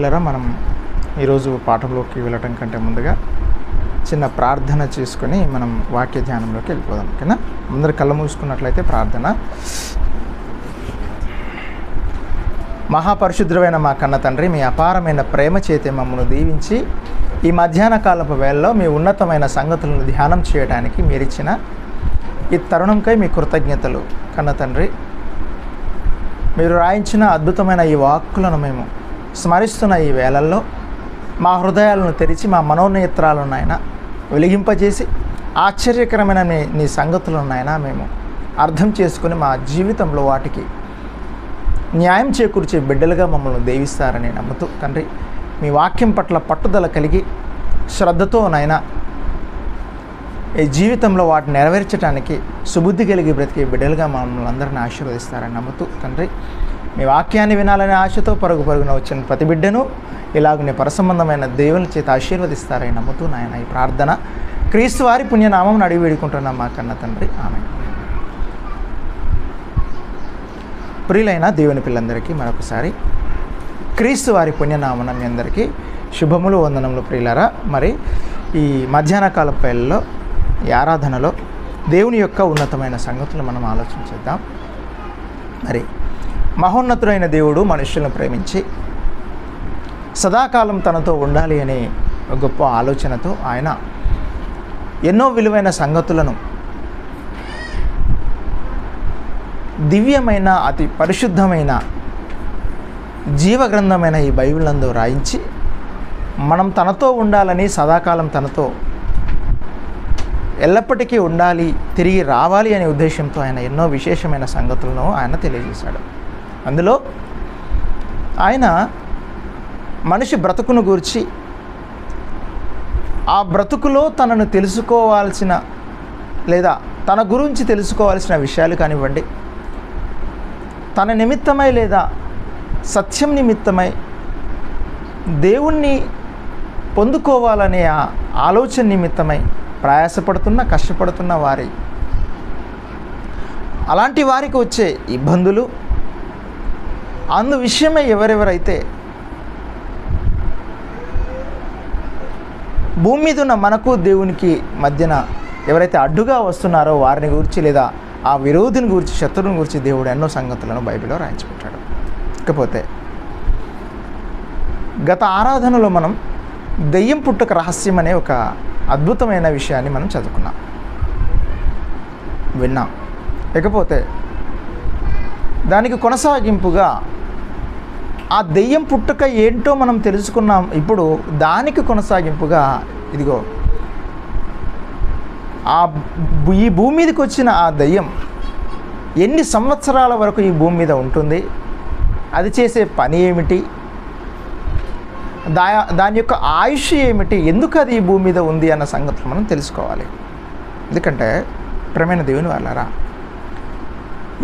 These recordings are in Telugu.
పిల్లరా, మనం ఈరోజు పాఠంలోకి వెళ్ళటం కంటే ముందుగా చిన్న ప్రార్థన చేసుకొని మనం వాక్య ధ్యానంలోకి వెళ్ళిపోదాం. ఓకేనా? అందరు కళ్ళు మూసుకున్నట్లయితే ప్రార్థన. మహాపరిశుద్ధమైన మా కన్న తండ్రి, మీ అపారమైన ప్రేమ చేతే మమ్మల్ని దీవించి ఈ మధ్యాహ్న కాలపు వేళలో మీ ఉన్నతమైన సంగతులను ధ్యానం చేయడానికి మీరిచ్చిన ఈ తరుణంకై మీ కృతజ్ఞతలు. కన్న తండ్రి, మీరు రాయించిన అద్భుతమైన ఈ వాక్కులను మేము స్మరిస్తున్న ఈ వేళల్లో మా హృదయాలను తెరిచి మా మనోనేత్రాలను ఆయన వెలిగింపజేసి ఆశ్చర్యకరమైన నీ సంగతులను ఆయన మేము అర్థం చేసుకుని మా జీవితంలో వాటికి న్యాయం చేకూర్చే బిడ్డలుగా మమ్మల్ని దీవిస్తారని నమ్ముతూ తండ్రి, మీ వాక్యం పట్ల పట్టుదల కలిగి శ్రద్ధతో నాయన ఈ జీవితంలో వాటిని నెరవేర్చడానికి సుబుద్ధి కలిగి బ్రతికే బిడ్డలుగా మమ్మల్ని అందరినీ ఆశీర్వదిస్తారని నమ్ముతూ తండ్రి, మీ వాక్యాన్ని వినాలనే ఆశతో పరుగున వచ్చిన ప్రతి బిడ్డను ఇలాగ పరసంబంధమైన దేవుని చేత ఆశీర్వదిస్తారని నమ్ముతూ నాయన ఈ ప్రార్థన క్రీస్తు వారి పుణ్యనామం అడిగి వేడుకుంటున్నాం మా కన్న తండ్రి, ఆమేన్. ప్రియులైన దేవుని పిల్లలందరికీ మరొకసారి క్రీస్తు వారి పుణ్యనామన మీ అందరికీ శుభములు, వందనములు. ప్రియులారా, మరి ఈ మధ్యాహ్న కాల వేళల్లో ఈ ఆరాధనలో దేవుని యొక్క ఉన్నతమైన సంగతులు మనం ఆలోచించేద్దాం. మరి మహోన్నతుడైన దేవుడు మనుషులను ప్రేమించి సదాకాలం తనతో ఉండాలి అనే గొప్ప ఆలోచనతో ఆయన ఎన్నో విలువైన సంగతులను దివ్యమైన అతి పరిశుద్ధమైన జీవగ్రంథమైన ఈ బైబిల్ నందు రాయించి మనం తనతో ఉండాలని, సదాకాలం తనతో ఎల్లప్పటికీ ఉండాలి, తిరిగి రావాలి అనే ఉద్దేశంతో ఆయన ఎన్నో విశేషమైన సంగతులను ఆయన తెలియజేశాడు. అందులో ఆయన మనిషి బ్రతుకును గూర్చి, ఆ బ్రతుకులో తనను తెలుసుకోవాల్సిన లేదా తన గురించి తెలుసుకోవాల్సిన విషయాలు కానివ్వండి, తన నిమిత్తమై లేదా సత్యం నిమిత్తమై దేవుణ్ణి పొందుకోవాలనే ఆ ఆలోచన నిమిత్తమై ప్రయాసపడుతున్న, కష్టపడుతున్న వారి అలాంటి వారికి వచ్చే ఇబ్బందులు, అందు విషయమై ఎవరెవరైతే భూమి మీద ఉన్న మనకు దేవునికి మధ్యన ఎవరైతే అడ్డుగా వస్తున్నారో వారిని గురించి లేదా ఆ విరోధిని గురించి, శత్రువుని గురించి దేవుడు ఎన్నో సంగతులను బైబిల్లో రాయించుకుంటాడు. ఇకపోతే గత ఆరాధనలో మనం దెయ్యం పుట్టుక రహస్యం అనే ఒక అద్భుతమైన విషయాన్ని మనం చదువుకున్నాం, విన్నాం. ఇకపోతే దానికి కొనసాగింపుగా ఆ దెయ్యం పుట్టుక ఏంటో మనం తెలుసుకున్నాం. ఇప్పుడు దానికి కొనసాగింపుగా ఇదిగో ఈ భూమి మీదకి వచ్చిన ఆ దెయ్యం ఎన్ని సంవత్సరాల వరకు ఈ భూమి మీద ఉంటుంది, అది చేసే పని ఏమిటి, దాని యొక్క ఆయుష్ ఏమిటి, ఎందుకు అది ఈ భూమి మీద ఉంది అన్న సంగతులు మనం తెలుసుకోవాలి. ఎందుకంటే ప్రియమైన దేవుని వాళ్ళారా,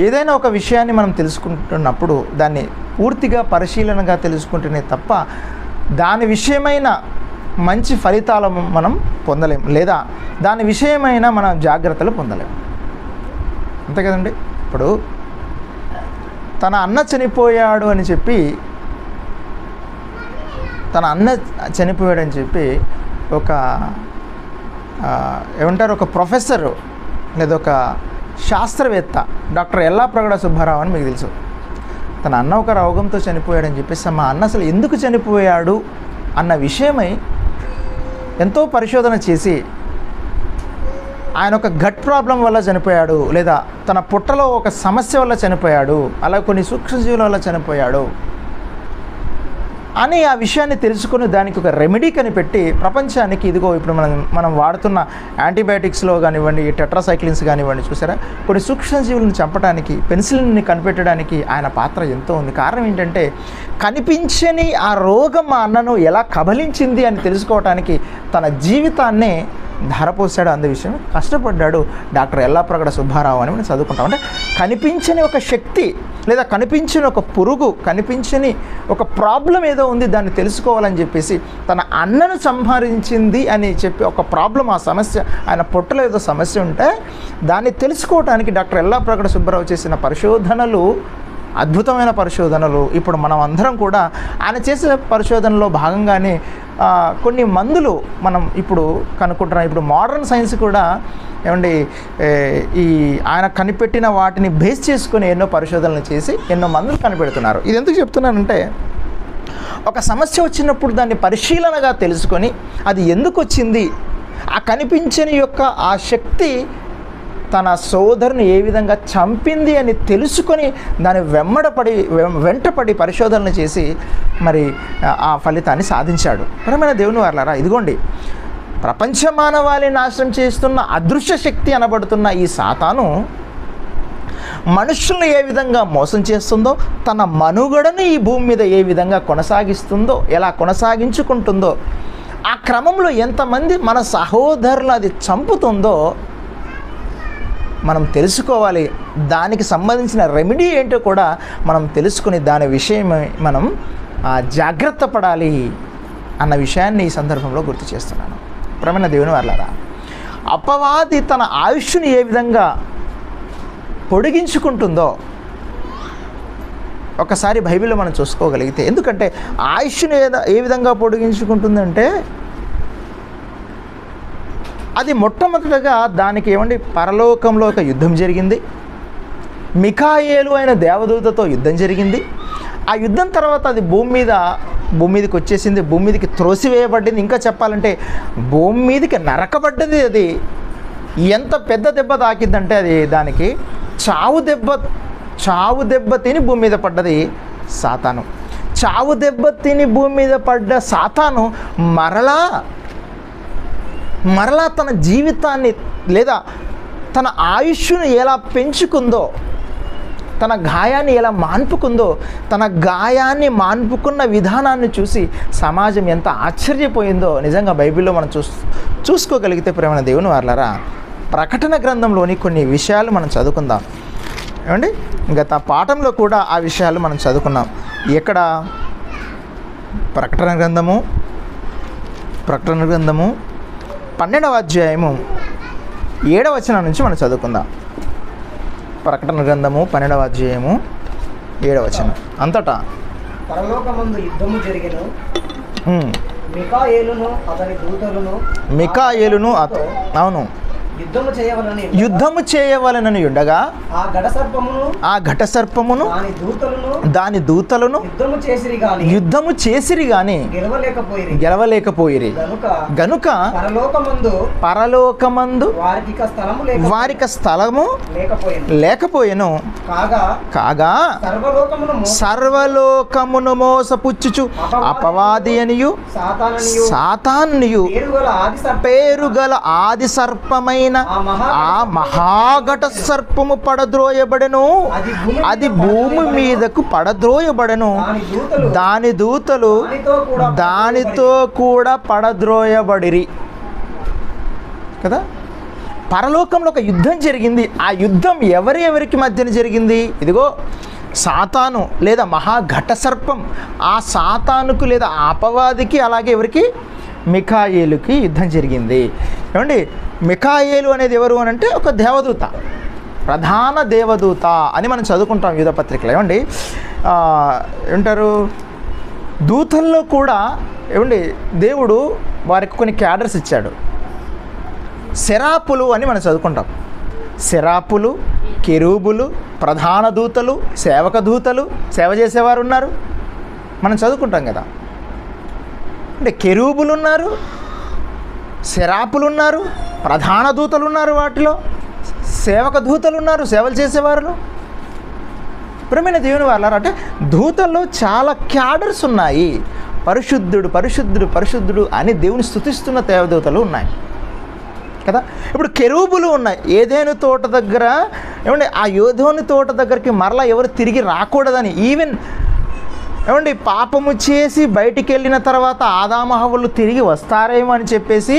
ఏదైనా ఒక విషయాన్ని మనం తెలుసుకుంటున్నప్పుడు దాన్ని పూర్తిగా పరిశీలనగా తెలుసుకుంటేనే తప్ప దాని విషయమైన మంచి ఫలితాలు మనం పొందలేం, లేదా దాని విషయమైన మన జాగ్రత్తలు పొందలేం. అంతే కదండి. ఇప్పుడు తన అన్న చనిపోయాడు అని చెప్పి, తన అన్న చనిపోయాడని చెప్పి ఒక ఏమంటారు, ఒక ప్రొఫెసరు లేదా ఒక శాస్త్రవేత్త డాక్టర్ ఎల్లాప్రగడ సుబ్బారావు అని మీకు తెలుసు. తన అన్న ఒక రోగంతో చనిపోయాడని చెప్పేసి మా అన్న అసలు ఎందుకు చనిపోయాడు అన్న విషయమై ఎంతో పరిశోధన చేసి ఆయన ఒక గట్ ప్రాబ్లం వల్ల చనిపోయాడు, లేదా తన పుట్టలో ఒక సమస్య వల్ల చనిపోయాడు, అలా కొన్ని సూక్ష్మజీవుల వల్ల చనిపోయాడు అని ఆ విషయాన్ని తెలుసుకుని దానికి ఒక రెమెడీ కనిపెట్టి ప్రపంచానికి ఇదిగో ఇప్పుడు మనం వాడుతున్న యాంటీబయాటిక్స్లో కానివ్వండి, టెట్రాసైక్లిన్స్ కానివ్వండి, చూసారా, కొన్ని సూక్ష్మజీవులను చంపడానికి, పెన్సిలిన్ని కనిపెట్టడానికి ఆయన పాత్ర ఎంతో ఉంది. కారణం ఏంటంటే కనిపించని ఆ రోగం మా అన్నను ఎలా కబలించింది అని తెలుసుకోవటానికి తన జీవితాన్నే ధారపోసాడు. అందు విషయం కష్టపడ్డాడు డాక్టర్ ఎల్లాప్రగడ సుబ్బారావు అని మనం చదువుకుంటాం. అంటే కనిపించని ఒక శక్తి లేదా కనిపించని ఒక పురుగు, కనిపించని ఒక ప్రాబ్లం ఏదో ఉంది, దాన్ని తెలుసుకోవాలని చెప్పేసి తన అన్నను సంహరించింది అని చెప్పి ఒక ప్రాబ్లం, ఆ సమస్య, ఆయన పొట్టలో ఏదో సమస్య ఉంటే దాన్ని తెలుసుకోవడానికి డాక్టర్ ఎల్లాప్రగడ సుబ్బారావు చేసిన పరిశోధనలు అద్భుతమైన పరిశోధనలు. ఇప్పుడు మనం అందరం కూడా ఆయన చేసే పరిశోధనలో భాగంగానే కొన్ని మందులు మనం ఇప్పుడు కనుక్కుంటున్నాం. ఇప్పుడు మోడర్న్ సైన్స్ కూడా ఏమండి ఈ ఆయన కనిపెట్టిన వాటిని బేస్ చేసుకుని ఎన్నో పరిశోధనలు చేసి ఎన్నో మందులు కనిపెడుతున్నారు. ఇది ఎందుకు చెప్తున్నానంటే, ఒక సమస్య వచ్చినప్పుడు దాన్ని పరిశీలనగా తెలుసుకొని అది ఎందుకు వచ్చింది, ఆ కనిపించని యొక్క ఆ శక్తి తన సోదరుని ఏ విధంగా చంపింది అని తెలుసుకొని దాని వెంటపడి పరిశోధనలు చేసి మరి ఆ ఫలితాన్ని సాధించాడు. ప్రియమైన దేవుని వారలారా, ఇదిగోండి ప్రపంచ మానవాళిని నాశనం చేస్తున్న అదృశ్య శక్తి అనబడుతున్న ఈ సాతాను మనుషులను ఏ విధంగా మోసం చేస్తుందో, తన మనుగడను ఈ భూమి మీద ఏ విధంగా కొనసాగిస్తుందో, ఎలా కొనసాగించుకుంటుందో, ఆ క్రమంలో ఎంతమంది మన సహోదరులు అది చంపుతుందో మనం తెలుసుకోవాలి. దానికి సంబంధించిన రెమెడీ ఏంటో కూడా మనం తెలుసుకుని దాని విషయమై మనం జాగ్రత్త పడాలి అన్న విషయాన్ని ఈ సందర్భంలో గుర్తు చేస్తున్నాను. ప్రియమైన దేవుని వారలారా, అపవాది తన ఆయుష్ని ఏ విధంగా పొడిగించుకుంటుందో ఒకసారి బైబిల్లో మనం చూసుకోగలిగితే, ఎందుకంటే ఆయుష్ని ఏ విధంగా పొడిగించుకుంటుందంటే, అది మొట్టమొదటిగా దానికి ఏమండి పరలోకంలో ఒక యుద్ధం జరిగింది. మిఖాయేలు అయిన దేవదూతతో యుద్ధం జరిగింది. ఆ యుద్ధం తర్వాత అది భూమి మీదకి వచ్చేసింది, భూమి మీదకి త్రోసివేయబడింది. ఇంకా చెప్పాలంటే భూమి మీదకి నరకబడ్డది. అది ఎంత పెద్ద దెబ్బ తాకిందంటే అది దానికి చావు దెబ్బ తిని భూమి మీద పడ్డది సాతాను. చావు దెబ్బ తిని భూమి మీద పడ్డ సాతాను మరలా తన జీవితాన్ని లేదా తన ఆయుష్ను ఎలా పెంచుకుందో, తన గాయాన్ని ఎలా మాన్పుకుందో, తన గాయాన్ని మాన్పుకున్న విధానాన్ని చూసి సమాజం ఎంత ఆశ్చర్యపోయిందో నిజంగా బైబిల్లో మనం చూసుకోగలిగితే ప్రియమైన దేవుని వారలారా, ప్రకటన గ్రంథంలోని కొన్ని విషయాలు మనం చదువుకుందాం. ఏమండి గత పాఠంలో కూడా ఆ విషయాలు మనం చదువుకున్నాం. ఎక్కడ? ప్రకటన గ్రంథము 12వ అధ్యాయము 7వ వచనం నుంచి మనం చదువుకుందాం. ప్రకటన గ్రంథము 12వ అధ్యాయము 7వ వచనం. అంతటా పరలోకమందు యుద్ధము జరిగెను. మిఖాయేలును అతని దూతలను అవును యుద్ధము చేయవలనని ఉండగా ఆ ఘట సర్పమును దాని దూతలను యుద్ధము చేసిరి గాని గెలవలేకపోయిరి. గనుక పరలోకమందు వారికి స్థలము లేకపోయెను. కాగా సర్వలోకమును మోసపుచ్చుచు అపవాది అనియు సాతానునియు పేరుగల ఆది సర్పమైన ఆ మహాఘట సర్పము పడద్రోయబడెను. అది భూమి మీదకు పడద్రోయబడెను. దాని దూతలు దానితో కూడా పడద్రోయబడిరి. కదా, పరలోకంలో ఒక యుద్ధం జరిగింది. ఆ యుద్ధం ఎవరికి మధ్యన జరిగింది? ఇదిగో సాతాను లేదా మహాఘట సర్పం, ఆ సాతానుకు లేదా అపవాదికి, అలాగే ఎవరికి? మిఖాయేలుకి యుద్ధం జరిగింది. ఏమండి, మిఖాయేలు అనేది ఎవరు అని అంటే ఒక దేవదూత, ప్రధాన దేవదూత అని మనం చదువుకుంటాం యూదా పత్రికలో. ఏమండి ఏమంటారు, దూతల్లో కూడా ఏమండి దేవుడు వారికి కొన్ని క్యాడర్స్ ఇచ్చాడు. సెరాపులు అని మనం చదువుకుంటాం. సెరాపులు, కెరూబులు, ప్రధాన దూతలు, సేవక దూతలు, సేవ చేసేవారు ఉన్నారు, మనం చదువుకుంటాం కదా. అంటే కెరూబులు ఉన్నారు, సెరాపులు ఉన్నారు, ప్రధాన దూతలు ఉన్నారు, వాటిలో సేవక దూతలు ఉన్నారు, సేవలు చేసేవారు. ప్రియమైన దేవుని వారలారా, అంటే దూతల్లో చాలా క్యాడర్స్ ఉన్నాయి. పరిశుద్ధుడు పరిశుద్ధుడు పరిశుద్ధుడు అని దేవుని స్తుతిస్తున్న దేవదూతలు ఉన్నాయి కదా. ఇప్పుడు కెరూబులు ఉన్నాయి. ఏదేను తోట దగ్గర ఏమండి, ఆ యోధోని తోట దగ్గరికి మరలా ఎవరు తిరిగి రాకూడదని, ఈవెన్ ఏమండి పాపము చేసి బయటికి వెళ్ళిన తర్వాత ఆదాము హవ్వలు తిరిగి వస్తారేమో అని చెప్పేసి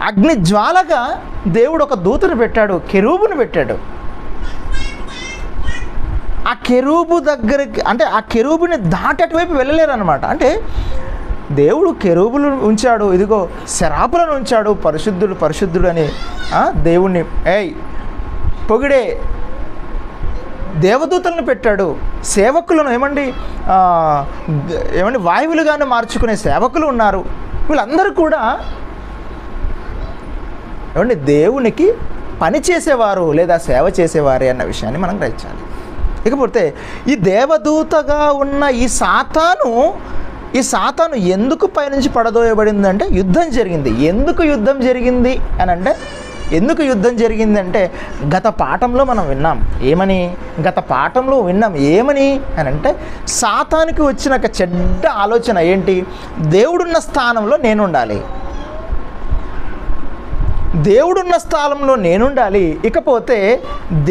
అగ్ని జ్వాలగా దేవుడు ఒక దూతను పెట్టాడు, కెరూబును పెట్టాడు. ఆ కెరూబు దగ్గరికి, అంటే ఆ కెరూబుని దాటి అటువైపు వెళ్ళలేరు అనమాట. అంటే దేవుడు కెరూబులు ఉంచాడు, ఇదిగో శరాపులను ఉంచాడు, పరిశుద్ధుడు పరిశుద్ధుడు అని దేవుణ్ణి పొగిడే దేవదూతలను పెట్టాడు, సేవకులను ఏమండి వాయువులుగానే మార్చుకునే సేవకులు ఉన్నారు. వీళ్ళందరూ కూడా ఏమండి దేవునికి పని చేసేవారు లేదా సేవ చేసేవారే అన్న విషయాన్ని మనం గ్రహించాలి. ఇకపోతే ఈ దేవదూతగా ఉన్న ఈ సాతాను ఎందుకు పైనుంచి పడదోయబడిందంటే యుద్ధం జరిగింది. ఎందుకు యుద్ధం జరిగింది అని అంటే గత పాఠంలో మనం విన్నాం ఏమని అని అంటే సాతానుకి వచ్చిన ఒక చెడ్డ ఆలోచన ఏంటి? దేవుడున్న స్థానంలో నేనుండాలి, ఇకపోతే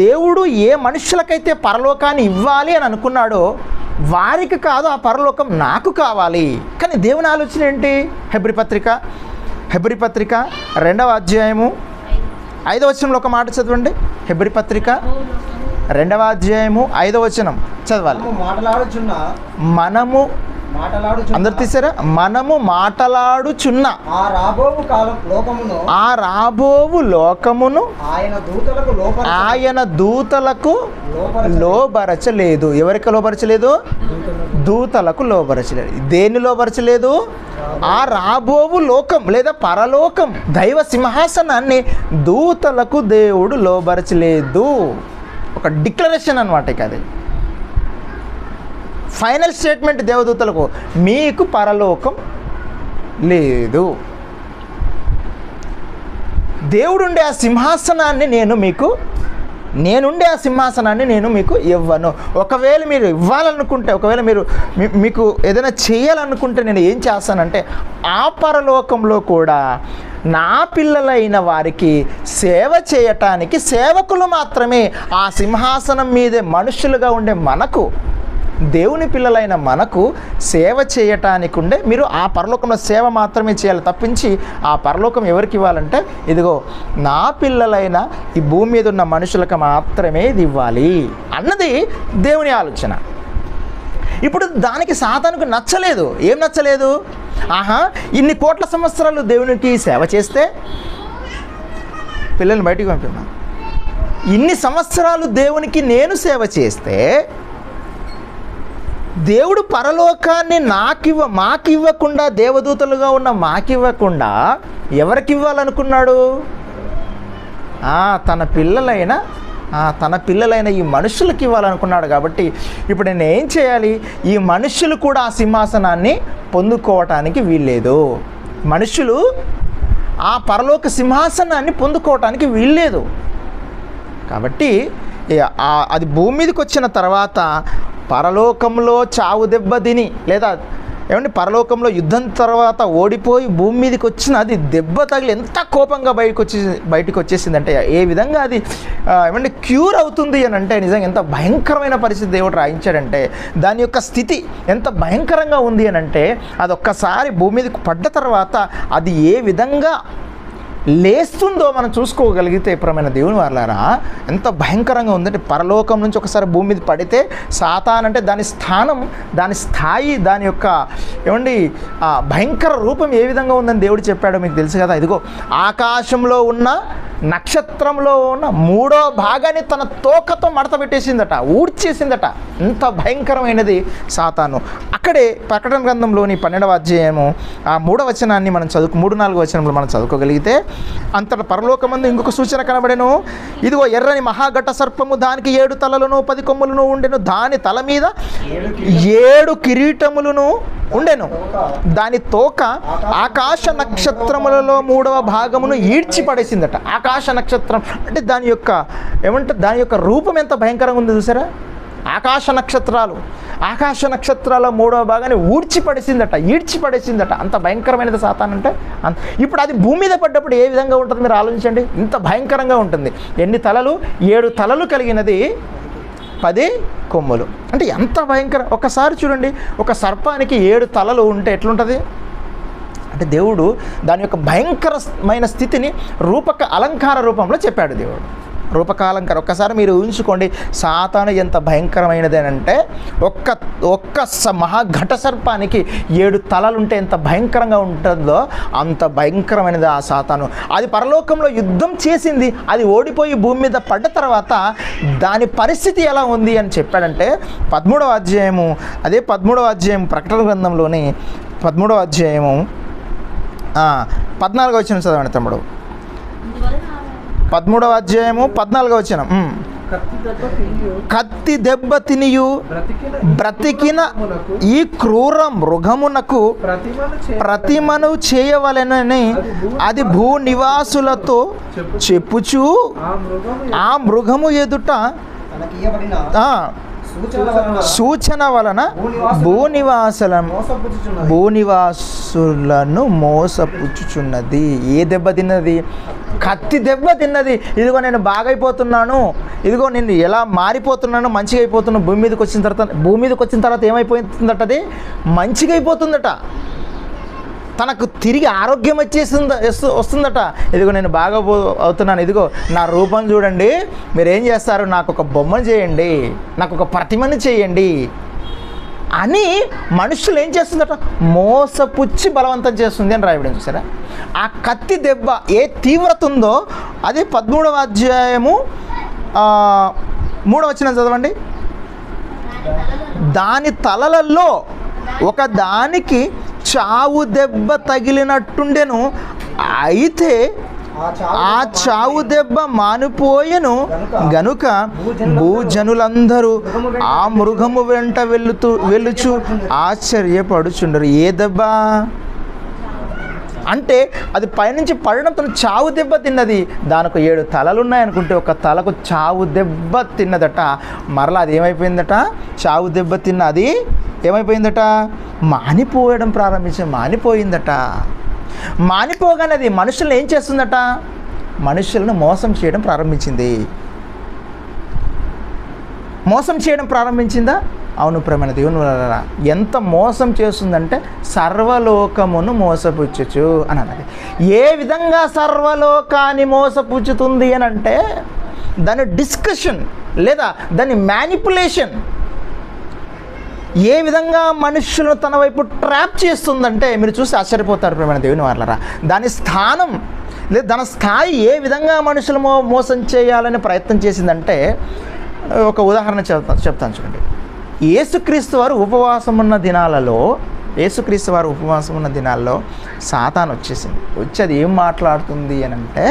దేవుడు ఏ మనుషులకైతే పరలోకాన్ని ఇవ్వాలి అని అనుకున్నాడో వారికి కాదు ఆ పరలోకం నాకు కావాలి. కానీ దేవుని ఆలోచన ఏంటి? హెబ్రీ పత్రిక 2వ అధ్యాయము 5వ వచనంలో ఒక మాట చదవండి. హెబ్రీ పత్రిక 2వ అధ్యాయము 5వ వచనం చదవాలి. అందరు తీసారా? మనము మాటలాడుచున్న ఆ రాబోవు లోకమును ఆయన దూతలకు లోబరచలేదు. ఎవరికి లోబరచలేదు? దూతలకు లోబరచలేదు. దేన్ని లోబరచలేదు? ఆ రాబోవు లోకం లేదా పరలోకం, దైవ సింహాసనాన్ని దూతలకు దేవుడు లోబరచలేదు. ఒక డిక్లరేషన్ అన్నమాట. ఇక అది ఫైనల్ స్టేట్మెంట్ దేవదూతలకు, మీకు పరలోకం లేదు. దేవుడుండే ఆ సింహాసనాన్ని నేను మీకు ఇవ్వను. ఒకవేళ మీరు ఇవ్వాలనుకుంటే, ఒకవేళ మీకు ఏదైనా చేయాలనుకుంటే నేను ఏం చేస్తానంటే ఆ పరలోకంలో కూడా నా పిల్లలైన వారికి సేవ చేయటానికి సేవకులు మాత్రమే, ఆ సింహాసనం మీదే మనుషులుగా ఉండే మనకు, దేవుని పిల్లలైన మనకు సేవ చేయటానికి ఉండే మీరు ఆ పరలోకంలో సేవ మాత్రమే చేయాలి తప్పించి ఆ పరలోకం ఎవరికి ఇవ్వాలంటే ఇదిగో నా పిల్లలైన ఈ భూమి మీద ఉన్న మనుషులకు మాత్రమే ఇది ఇవ్వాలి అన్నది దేవుని ఆలోచన. ఇప్పుడు దానికి సాతానుకు నచ్చలేదు. ఏం నచ్చలేదు? ఇన్ని కోట్ల సంవత్సరాలు దేవునికి సేవ చేస్తే పిల్లల్ని బయటికి పంపినా, ఇన్ని సంవత్సరాలు దేవునికి నేను సేవ చేస్తే దేవుడు పరలోకాన్ని మాకివ్వకుండా, దేవదూతలుగా ఉన్న మాకివ్వకుండా ఎవరికి ఇవ్వాలనుకున్నాడు? తన పిల్లలైన ఈ మనుషులకు ఇవ్వాలనుకున్నాడు. కాబట్టి ఇప్పుడు నేను ఏం చేయాలి? ఈ మనుషులు కూడా ఆ సింహాసనాన్ని పొందుకోవటానికి వీల్లేదు. మనుషులు ఆ పరలోక సింహాసనాన్ని పొందుకోవటానికి వీల్లేదు. కాబట్టి అది భూమి మీదకి వచ్చిన తర్వాత పరలోకంలో చావు దెబ్బ తిని లేదా పరలోకంలో యుద్ధం తర్వాత ఓడిపోయి భూమి మీదకి వచ్చిన అది దెబ్బ తగిలి ఎంత కోపంగా బయటకు వచ్చేసిందంటే ఏ విధంగా అది క్యూర్ అవుతుంది అని అంటే నిజంగా ఎంత భయంకరమైన పరిస్థితి దేవుడు రాయించాడంటే దాని యొక్క స్థితి ఎంత భయంకరంగా ఉంది అని అంటే అది ఒక్కసారి భూమి మీదకి పడ్డ తర్వాత అది ఏ విధంగా లేస్తుందో మనం చూసుకోగలిగితే ప్రియమైన దేవుని వారలారా ఎంత భయంకరంగా ఉందంటే పరలోకం నుంచి ఒకసారి భూమి మీద పడితే సాతాన్ అంటే దాని స్థానం, దాని స్థాయి, దాని యొక్క భయంకర రూపం ఏ విధంగా ఉందని దేవుడు చెప్పాడో మీకు తెలుసు కదా. ఇదిగో ఆకాశంలో ఉన్న నక్షత్రంలో ఉన్న 3వ భాగాన్ని తన తోకతో మడత పెట్టేసిందట, ఊడ్చేసిందట. ఎంత భయంకరమైనది సాతాను. అక్కడే ప్రకటన గ్రంథంలోని 12వ అధ్యాయము 3వ వచనాన్ని మనం 3-4 వచనంలో మనం చదువుకోగలిగితే అంతటా పరలోకమందు ఇంకొక సూచన కనబడెను. ఇదిగో ఎర్రని మహాఘట సర్పము, దానికి 7 తలలను 10 కొమ్ములను ఉండెను. దాని తల మీద 7 కిరీటములను ఉండెను. దాని తోక ఆకాశ నక్షత్రములలో 3వ భాగమును ఈడ్చి పడేసిందట. ఆకాశ నక్షత్రం అంటే దాని యొక్క దాని యొక్క రూపం ఎంత భయంకరంగా ఉంది చూసారా? ఆకాశ నక్షత్రాల 3వ భాగాన్ని ఈడ్చి పడేసిందట. అంత భయంకరమైనది సాతాన్ అంటే. ఇప్పుడు అది భూమి మీద పడ్డప్పుడు ఏ విధంగా ఉంటుంది మీరు ఆలోచించండి. ఇంత భయంకరంగా ఉంటుంది. ఎన్ని తలలు? 7 తలలు కలిగినది, 10 కొమ్ములు. అంటే ఎంత భయంకరం. ఒకసారి చూడండి, ఒక సర్పానికి 7 తలలు ఉంటే ఎట్లుంటుంది అంటే దేవుడు దాని యొక్క భయంకరమైన స్థితిని అలంకార రూపంలో చెప్పాడు దేవుడు. రూపకాలంకర. ఒక్కసారి మీరు ఊహించుకోండి, సాతాను ఎంత భయంకరమైనది అంటే ఒక్క మహాఘట సర్పానికి 7 తలలుంటే ఎంత భయంకరంగా ఉంటుందో అంత భయంకరమైనది ఆ సాతాను. అది పరలోకంలో యుద్ధం చేసింది, అది ఓడిపోయి భూమి మీద పడ్డ తర్వాత దాని పరిస్థితి ఎలా ఉంది అని చెప్పాడంటే 13వ అధ్యాయము, అదే 13వ అధ్యాయం ప్రకటన గ్రంథంలోని 13వ అధ్యాయము 14వ వచనం చదవండి తమ్ముడు. 13వ అధ్యాయము 14వ వచనం. కత్తి దెబ్బ తినియు బ్రతికిన ఈ క్రూర మృగమునకు ప్రతిమను చేయవలెనని అది భూ నివాసులతో చెప్పుచూ ఆ మృగము ఎదుట సూచన వలన భూనివాసులను మోసపుచ్చుచున్నది. ఏ దెబ్బ తిన్నది? కత్తి దెబ్బ తిన్నది. ఇదిగో నేను బాగైపోతున్నాను, ఇదిగో నేను ఎలా మారిపోతున్నాను, మంచిగా అయిపోతున్నాను. భూమి మీదకి వచ్చిన తర్వాత ఏమైపోతుందట? అది మంచిగా అయిపోతుందట, తనకు తిరిగి ఆరోగ్యం వస్తుందట. ఇదిగో నేను బాగా అవుతున్నాను, ఇదిగో నా రూపం చూడండి, మీరు ఏం చేస్తారు, నాకు ఒక బొమ్మను చేయండి, నాకు ఒక ప్రతిమను చేయండి అని మనుషులు ఏం చేస్తుందట? మోసపుచ్చి బలవంతం చేస్తుంది అని రాయబడింది. చూసారా? ఆ కత్తి దెబ్బ ఏ తీవ్రత ఉందో అది 13వ అధ్యాయము 3వ వచనం చదవండి. దాని తలలలో ఒక దానికి చావు దెబ్బ తగిలినట్టుండెను, అయితే ఆ చావు దెబ్బ మానిపోయెను గనుక భూజనులందరూ ఆ మృగము వెంట వెళ్ళుచు ఆశ్చర్యపడుచుండరు. ఏ దెబ్బ అంటే అది పైనుంచి పడడం, తను చావు దెబ్బ తిన్నది. దానికి 7 తలలు ఉన్నాయనుకుంటే ఒక తలకు చావు దెబ్బ తిన్నదట. మరలా అది ఏమైపోయిందట? చావు దెబ్బ తిన్న అది ఏమైపోయిందట? మానిపోయిందట. మానిపోగానే అది మనుషులను ఏం చేస్తుందట? మనుషులను మోసం చేయడం ప్రారంభించింది. మోసం చేయడం ప్రారంభించిందా? అవును ప్రేమైన దేవుని వలన ఎంత మోసం చేస్తుందంటే సర్వలోకమును మోసపుచ్చుచు అని అన్నది. ఏ విధంగా సర్వలోకాన్ని మోసపుచ్చుతుంది అని అంటే దాని డిస్కషన్ లేదా దాని మ్యానిపులేషన్ ఏ విధంగా మనుషులను తన వైపు ట్రాప్ చేస్తుందంటే మీరు చూసి ఆశ్చర్యపోతారు ప్రేమైన దేవుని వాళ్ళరా. దాని స్థానం లేదా దాని స్థాయి ఏ విధంగా మనుషులు మోసం చేయాలని ప్రయత్నం చేసిందంటే ఒక ఉదాహరణ చెప్తాను చూడండి. యేసుక్రీస్తు వారు ఉపవాసం ఉన్న దినాల్లో సాతాను వచ్చేసింది. వచ్చి అది ఏం మాట్లాడుతుంది అని అంటే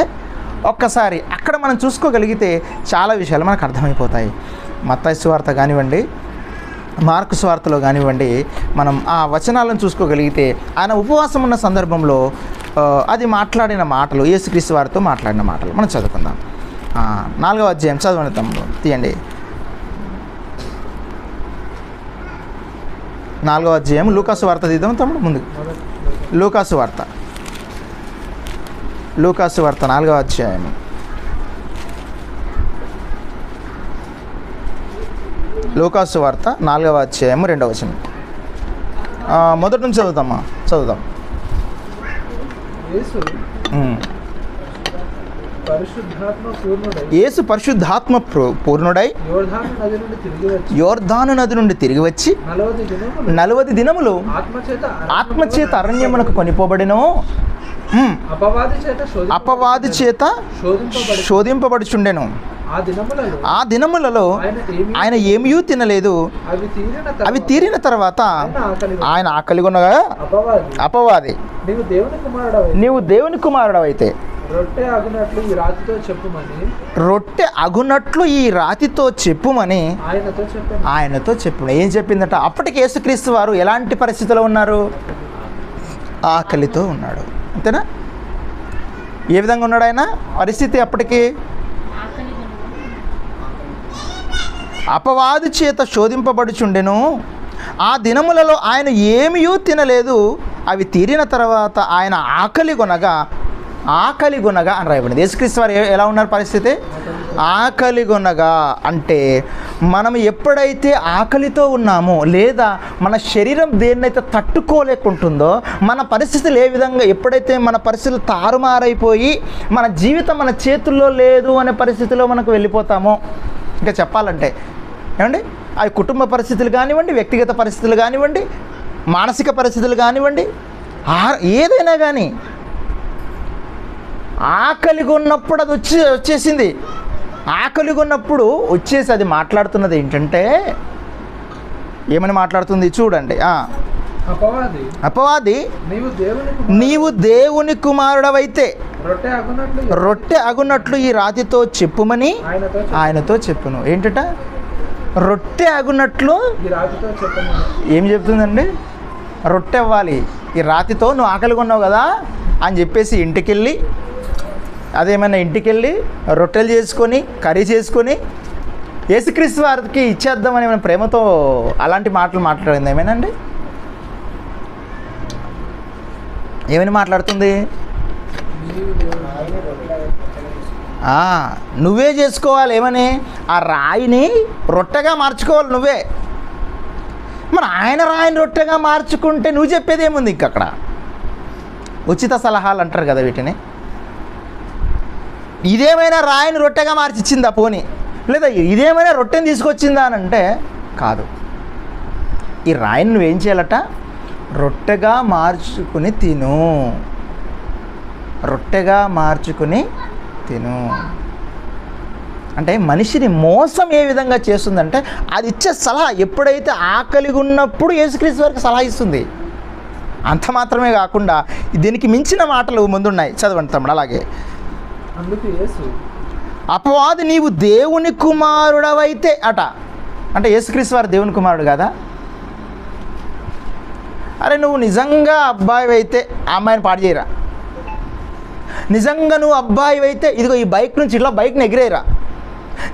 ఒక్కసారి అక్కడ మనం చూసుకోగలిగితే చాలా విషయాలు మనకు అర్థమైపోతాయి. మత్తయి సువార్త కానివ్వండి, మార్కు సువార్తలో కానివ్వండి, మనం ఆ వచనాలను చూసుకోగలిగితే ఆయన ఉపవాసం ఉన్న సందర్భంలో అది మాట్లాడిన మాటలు, యేసుక్రీస్తు వారితో మాట్లాడిన మాటలు మనం చదువుకుందాం. 4వ అధ్యాయం చదవండి తమ్ముడు, తీయండి. 4వ అధ్యాయం లూకాసు వార్త తీద్దాం తమ్ముడు ముందుకు. లూకాసు వార్త 4వ అధ్యాయం లూకాసు వార్త 4వ అధ్యాయం 2వ వచనం. మొదటి నుంచి చదువుదాం. యేసు పరిశుద్ధాత్మ పూర్ణుడై యోర్దాను నది నుండి తిరిగి వచ్చి 40 దినములు ఆత్మచేత అరణ్యమునకు కొనిపోబడెను. అపవాది చేత శోధింపబడుచుండెను. ఆ దినములలో ఆయన ఏమీ తినలేదు. అవి తీరిన తర్వాత ఆయన ఆకలిగొనగా అపవాది, నీవు దేవుని కుమారుడవైతే రొట్టె అగునట్లు ఈ రాతితో చెప్పుమని ఆయనతో చెప్పు. ఏం చెప్పిందట? అప్పటికి యేసుక్రీస్తు వారు ఎలాంటి పరిస్థితిలో ఉన్నారు? ఆకలితో ఉన్నాడు. అంతేనా? ఏ విధంగా ఉన్నాడు ఆయన పరిస్థితి? అప్పటికి అపవాది చేత శోధింపబడుచుండెను. ఆ దినములలో ఆయన ఏమీ తినలేదు. అవి తీరిన తర్వాత ఆయన ఆకలి కొనగా ఆకలిగొనగా అని రాయబడింది. యేసుక్రీస్తు వారు ఎలా ఉన్నారు పరిస్థితి? ఆకలిగొనగా అంటే మనం ఎప్పుడైతే ఆకలితో ఉన్నామో, లేదా మన శరీరం దేన్నైతే తట్టుకోలేకుంటుందో, మన పరిస్థితులు ఏ విధంగా, ఎప్పుడైతే మన పరిస్థితులు తారుమారైపోయి మన జీవితం మన చేతుల్లో లేదు అనే పరిస్థితిలో మనకు వెళ్ళిపోతామో, ఇంకా చెప్పాలంటే ఏమండి, అవి కుటుంబ పరిస్థితులు కానివ్వండి, వ్యక్తిగత పరిస్థితులు కానివ్వండి, మానసిక పరిస్థితులు కానివ్వండి, ఏదైనా కానీ ఆకలిగా ఉన్నప్పుడు అది వచ్చేసింది. ఆకలిగా ఉన్నప్పుడు వచ్చేసి అది మాట్లాడుతున్నది ఏంటంటే, ఏమని మాట్లాడుతుంది చూడండి. అపవాది నీవు దేవుని కుమారుడవైతే రొట్టె అగునట్లు ఈ రాతితో చెప్పుమని ఆయనతో చెప్పును. ఏంటట? రొట్టె అగునట్లు ఏం చెప్తుందండి? రొట్టె అవ్వాలి. ఈ రాతితో నువ్వు ఆకలిగా ఉన్నావు కదా అని చెప్పేసి ఇంటికెళ్ళి, అదేమైనా ఇంటికెళ్ళి రొట్టెలు చేసుకొని కర్రీ చేసుకొని యేసుక్రీస్తు వారికి ఇచ్చేద్దామని ఏమైనా ప్రేమతో అలాంటి మాటలు మాట్లాడింది ఏమేనండి? ఏమని మాట్లాడుతుంది? నువ్వే చేసుకోవాలి. ఏమని? ఆ రాయిని రొట్టెగా మార్చుకోవాలి నువ్వే. మరి ఆయన రాయిని రొట్టెగా మార్చుకుంటే నువ్వు చెప్పేది ఏముంది? ఇంక అక్కడ ఉచిత సలహాలు అంటారు కదా వీటిని. ఇదేమైనా రాయిని రొట్టెగా మార్చిచ్చిందా పోనీ? లేదా ఇదేమైనా రొట్టెని తీసుకొచ్చిందా అని అంటే కాదు. ఈ రాయిని నువ్వేం చేయాలట? రొట్టెగా మార్చుకుని తిను. రొట్టెగా మార్చుకుని తిను అంటే మనిషిని మోసం ఏ విధంగా చేస్తుందంటే, అది ఇచ్చే సలహా ఎప్పుడైతే ఆకలిగా ఉన్నప్పుడు యేసుక్రీస్తు వారికి సలహా ఇస్తుంది. అంత మాత్రమే కాకుండా దీనికి మించిన మాటలు ముందున్నాయి. చదవండి తమ్ముడు. అలాగే అందుకు యేసు, అపవాది నీవు దేవుని కుమారుడవైతే అట. అంటే యేసుక్రీస్తు వారు దేవుని కుమారుడు కదా? అరే నువ్వు నిజంగా అబ్బాయి అయితే ఆ అమ్మాయిని పాడు చేయరా. నిజంగా నువ్వు అబ్బాయి అయితే ఇదిగో ఈ బైక్ నుంచి ఇట్లా బైక్ని ఎగిరేరా.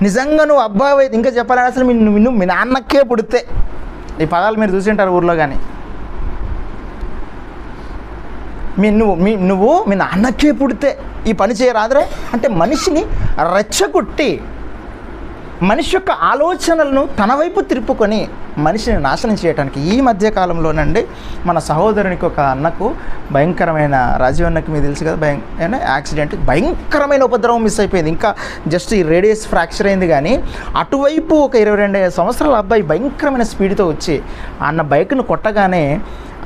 నిజంగా నువ్వు అబ్బాయి అయితే, ఇంకా చెప్పాలని అసలు నువ్వు మీ నాన్నకే పుడితే, ఈ పదాలు మీరు చూసింటారు ఊర్లో కానీ, నువ్వు మీ నాన్నకే పుడితే ఈ పని చేయరాదురా అంటే మనిషిని రెచ్చగొట్టి మనిషి యొక్క ఆలోచనలను తన వైపు తిప్పుకొని మనిషిని నాశనం చేయడానికి ఈ మధ్య కాలంలోనండి మన సహోదరునికి ఒక అన్నకు భయంకరమైన, రాజీవ్ అన్నకి మీకు తెలుసు కదా, యాక్సిడెంట్, భయంకరమైన ఉపద్రవం మిస్ అయిపోయింది. ఇంకా జస్ట్ ఈ రేడియస్ ఫ్రాక్చర్ అయింది. కానీ అటువైపు ఒక 22 సంవత్సరాల అబ్బాయి భయంకరమైన స్పీడ్తో వచ్చి అన్న బైక్ను కొట్టగానే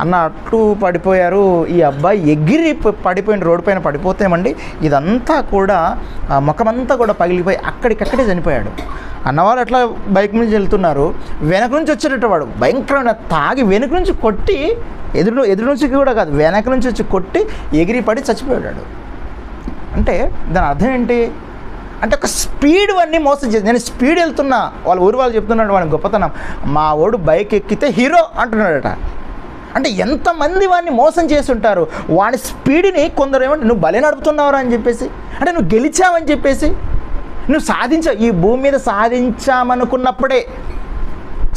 అన్న అట్లు పడిపోయారు. ఈ అబ్బాయి ఎగిరి పడిపోయిన రోడ్డు పైన పడిపోతేమండి ఇదంతా కూడా ముఖమంతా కూడా పగిలిపోయి అక్కడికక్కడే చనిపోయాడు. అన్నవారు అట్లా బైక్ నుంచి వెళ్తున్నారు, వెనక నుంచి వచ్చేటట్టు వాడు భయంకరమైన తాగి వెనక నుంచి కొట్టి, ఎదురు నుంచి కూడా కాదు వెనక నుంచి వచ్చి కొట్టి ఎగిరి పడి చచ్చిపోయాడు. అంటే దాని అర్థం ఏంటి అంటే ఒక స్పీడ్ అన్నీ మోసం చేసి, నేను స్పీడ్ వెళ్తున్నా, వాళ్ళ ఊరు వాళ్ళు చెప్తున్నాడు వాడిని గొప్పతనం, మా వాడు బైక్ ఎక్కితే హీరో అంటున్నాడట. అంటే ఎంతమంది వాడిని మోసం చేసి ఉంటారు. వాడి స్పీడ్ని కొందరు ఏమంటే నువ్వు భలే నడుపుతున్నావురా అని చెప్పేసి, అంటే నువ్వు గెలిచావని చెప్పేసి, నువ్వు సాధించావు, ఈ భూమి మీద సాధించామనుకున్నప్పుడే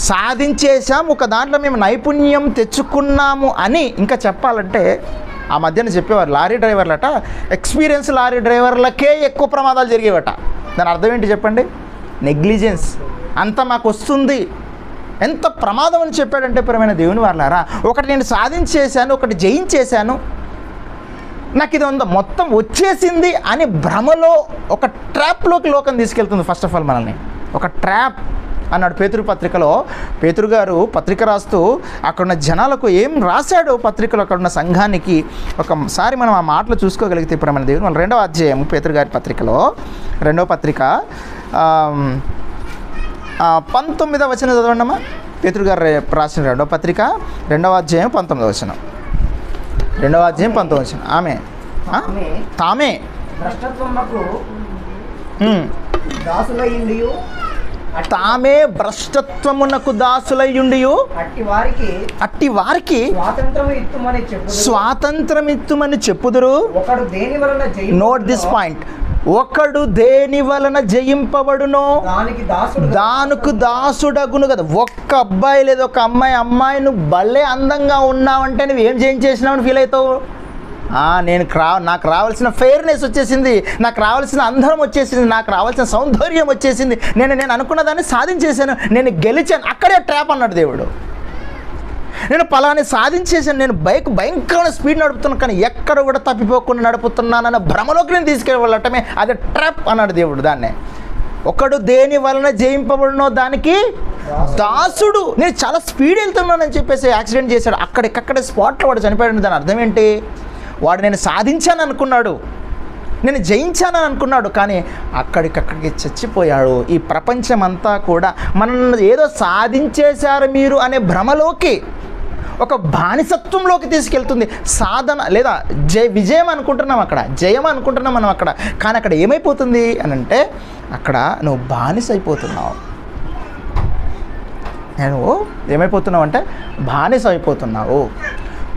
సాధించేసాం, ఒక దాంట్లో మేము నైపుణ్యం తెచ్చుకున్నాము అని ఇంకా చెప్పాలంటే ఆ మధ్యన చెప్పేవారు లారీ డ్రైవర్లట, ఎక్స్పీరియన్స్ లారీ డ్రైవర్లకే ఎక్కువ ప్రమాదాలు జరిగేవట. దాని అర్థం ఏంటి చెప్పండి? నెగ్లిజెన్స్. అంత మాకు వస్తుంది. ఎంత ప్రమాదం అని చెప్పాడంటే ప్రియమైన దేవుని వారలారా, ఒకటి నేను సాధించేశాను, ఒకటి జయించేశాను, నాకు ఇది మొత్తం వచ్చేసింది అని భ్రమలో ఒక ట్రాప్లోకి లోకం తీసుకెళ్తుంది. ఫస్ట్ ఆఫ్ ఆల్ మనల్ని ఒక ట్రాప్ అన్నాడు పేతురు పత్రికలో. పేతురు గారు పత్రిక రాస్తూ అక్కడున్న జనాలకు ఏం రాశాడు పత్రికలో, అక్కడున్న సంఘానికి ఒకసారి మనం ఆ మాటలు చూసుకోగలిగితే ప్రియమైన దేవుని వాళ్ళు 2వ అధ్యాయం పేతురు గారి పత్రికలో 2వ పత్రిక 19వ వచనం చదవండమ్మా. పేతురు గారు రాసిన 2వ పత్రిక 2వ అధ్యాయం 19వ వచనం. 2వ అధ్యాయం 19వ వచనం. తామే భ్రష్టత్వమునకు దాసులయ్యుండియు, తామే భ్రష్టత్వమునకు దాసులయ్యుండియు అట్టి వారికి స్వాతంత్రం ఇత్తుమని చెప్పుదురు. Note this point. ఒకడు దేని వలన జయింపబడునో దానికి దాసుడగును కదా. ఒక్క అబ్బాయి లేదా ఒక అమ్మాయి నువ్వు భలే అందంగా ఉన్నావంటే నువ్వు ఏం జయించేసినావని ఫీల్ అవుతావు? నాకు రావాల్సిన ఫెయిర్నెస్ వచ్చేసింది, నాకు రావాల్సిన అందరం వచ్చేసింది, నాకు రావాల్సిన సౌందర్యం వచ్చేసింది, నేను అనుకున్న దాన్ని సాధించేశాను, నేను గెలిచాను. అక్కడే ట్రాప్ అన్నాడు దేవుడు. నేను పలాని సాధించేసాను, నేను బైక్ భయంకరమైన స్పీడ్ నడుపుతున్నాను, కానీ ఎక్కడ కూడా తప్పిపోకుండా నడుపుతున్నానన్న భ్రమలోకి నేను తీసుకెళ్ళటమే అదే ట్రాప్ అన్నాడు దేవుడు. దాన్నే ఒకడు దేని వలన జయింపబడినో దానికి దాసుడు. నేను చాలా స్పీడ్ వెళ్తున్నానని చెప్పేసి యాక్సిడెంట్ చేశాడు, అక్కడికక్కడే స్పాట్లో వాడు చనిపోయాడు. దాని అర్థం ఏంటి? వాడు నేను సాధించాను అనుకున్నాడు, నేను జయించానని అనుకున్నాడు, కానీ అక్కడికక్కడికి చచ్చిపోయాడు. ఈ ప్రపంచం అంతా కూడా మనల్ని ఏదో సాధించేశారు మీరు అనే భ్రమలోకి, ఒక బానిసత్వంలోకి తీసుకెళ్తుంది. సాధన లేదా విజయం అనుకుంటున్నాం, అక్కడ జయం అనుకుంటున్నాం మనం అక్కడ, కానీ అక్కడ ఏమైపోతుంది అని అంటే అక్కడ నువ్వు బానిస అయిపోతున్నావు. నువ్వు ఏమైపోతున్నావు అంటే బానిస అయిపోతున్నావు.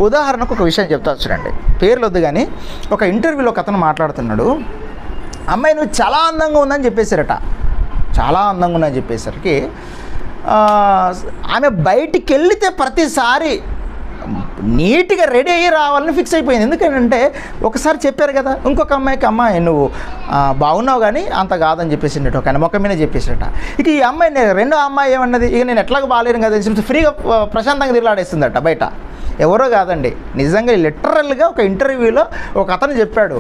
ఉదాహరణకు ఒక విషయం చెప్తా చూడండి, పేర్లు వద్దు కానీ ఒక ఇంటర్వ్యూలో ఒక అతను మాట్లాడుతున్నాడు. అమ్మాయి నువ్వు చాలా అందంగా ఉందని చెప్పేశారట. చాలా అందంగా ఉందని చెప్పేసరికి ఆమె బయటికి వెళితే ప్రతిసారి నీట్గా రెడీ అయ్యి రావాలని ఫిక్స్ అయిపోయింది. ఎందుకంటే ఒకసారి చెప్పారు కదా ఇంకొక అమ్మాయికి, అమ్మాయి నువ్వు బాగున్నావు కానీ అంత కాదని చెప్పేసిండట, ఒక మొక్క మీద చెప్పేసినట. ఇక ఈ అమ్మాయి రెండో అమ్మాయి ఏమన్నది, ఇక నేను ఎట్లాగో బాగాలేను కదా అని ఫ్రీగా ప్రశాంతంగా తిరలాడేస్తుందట బయట. ఎవరో కాదండి, నిజంగా లిటరల్గా ఒక ఇంటర్వ్యూలో ఒక అతను చెప్పాడు,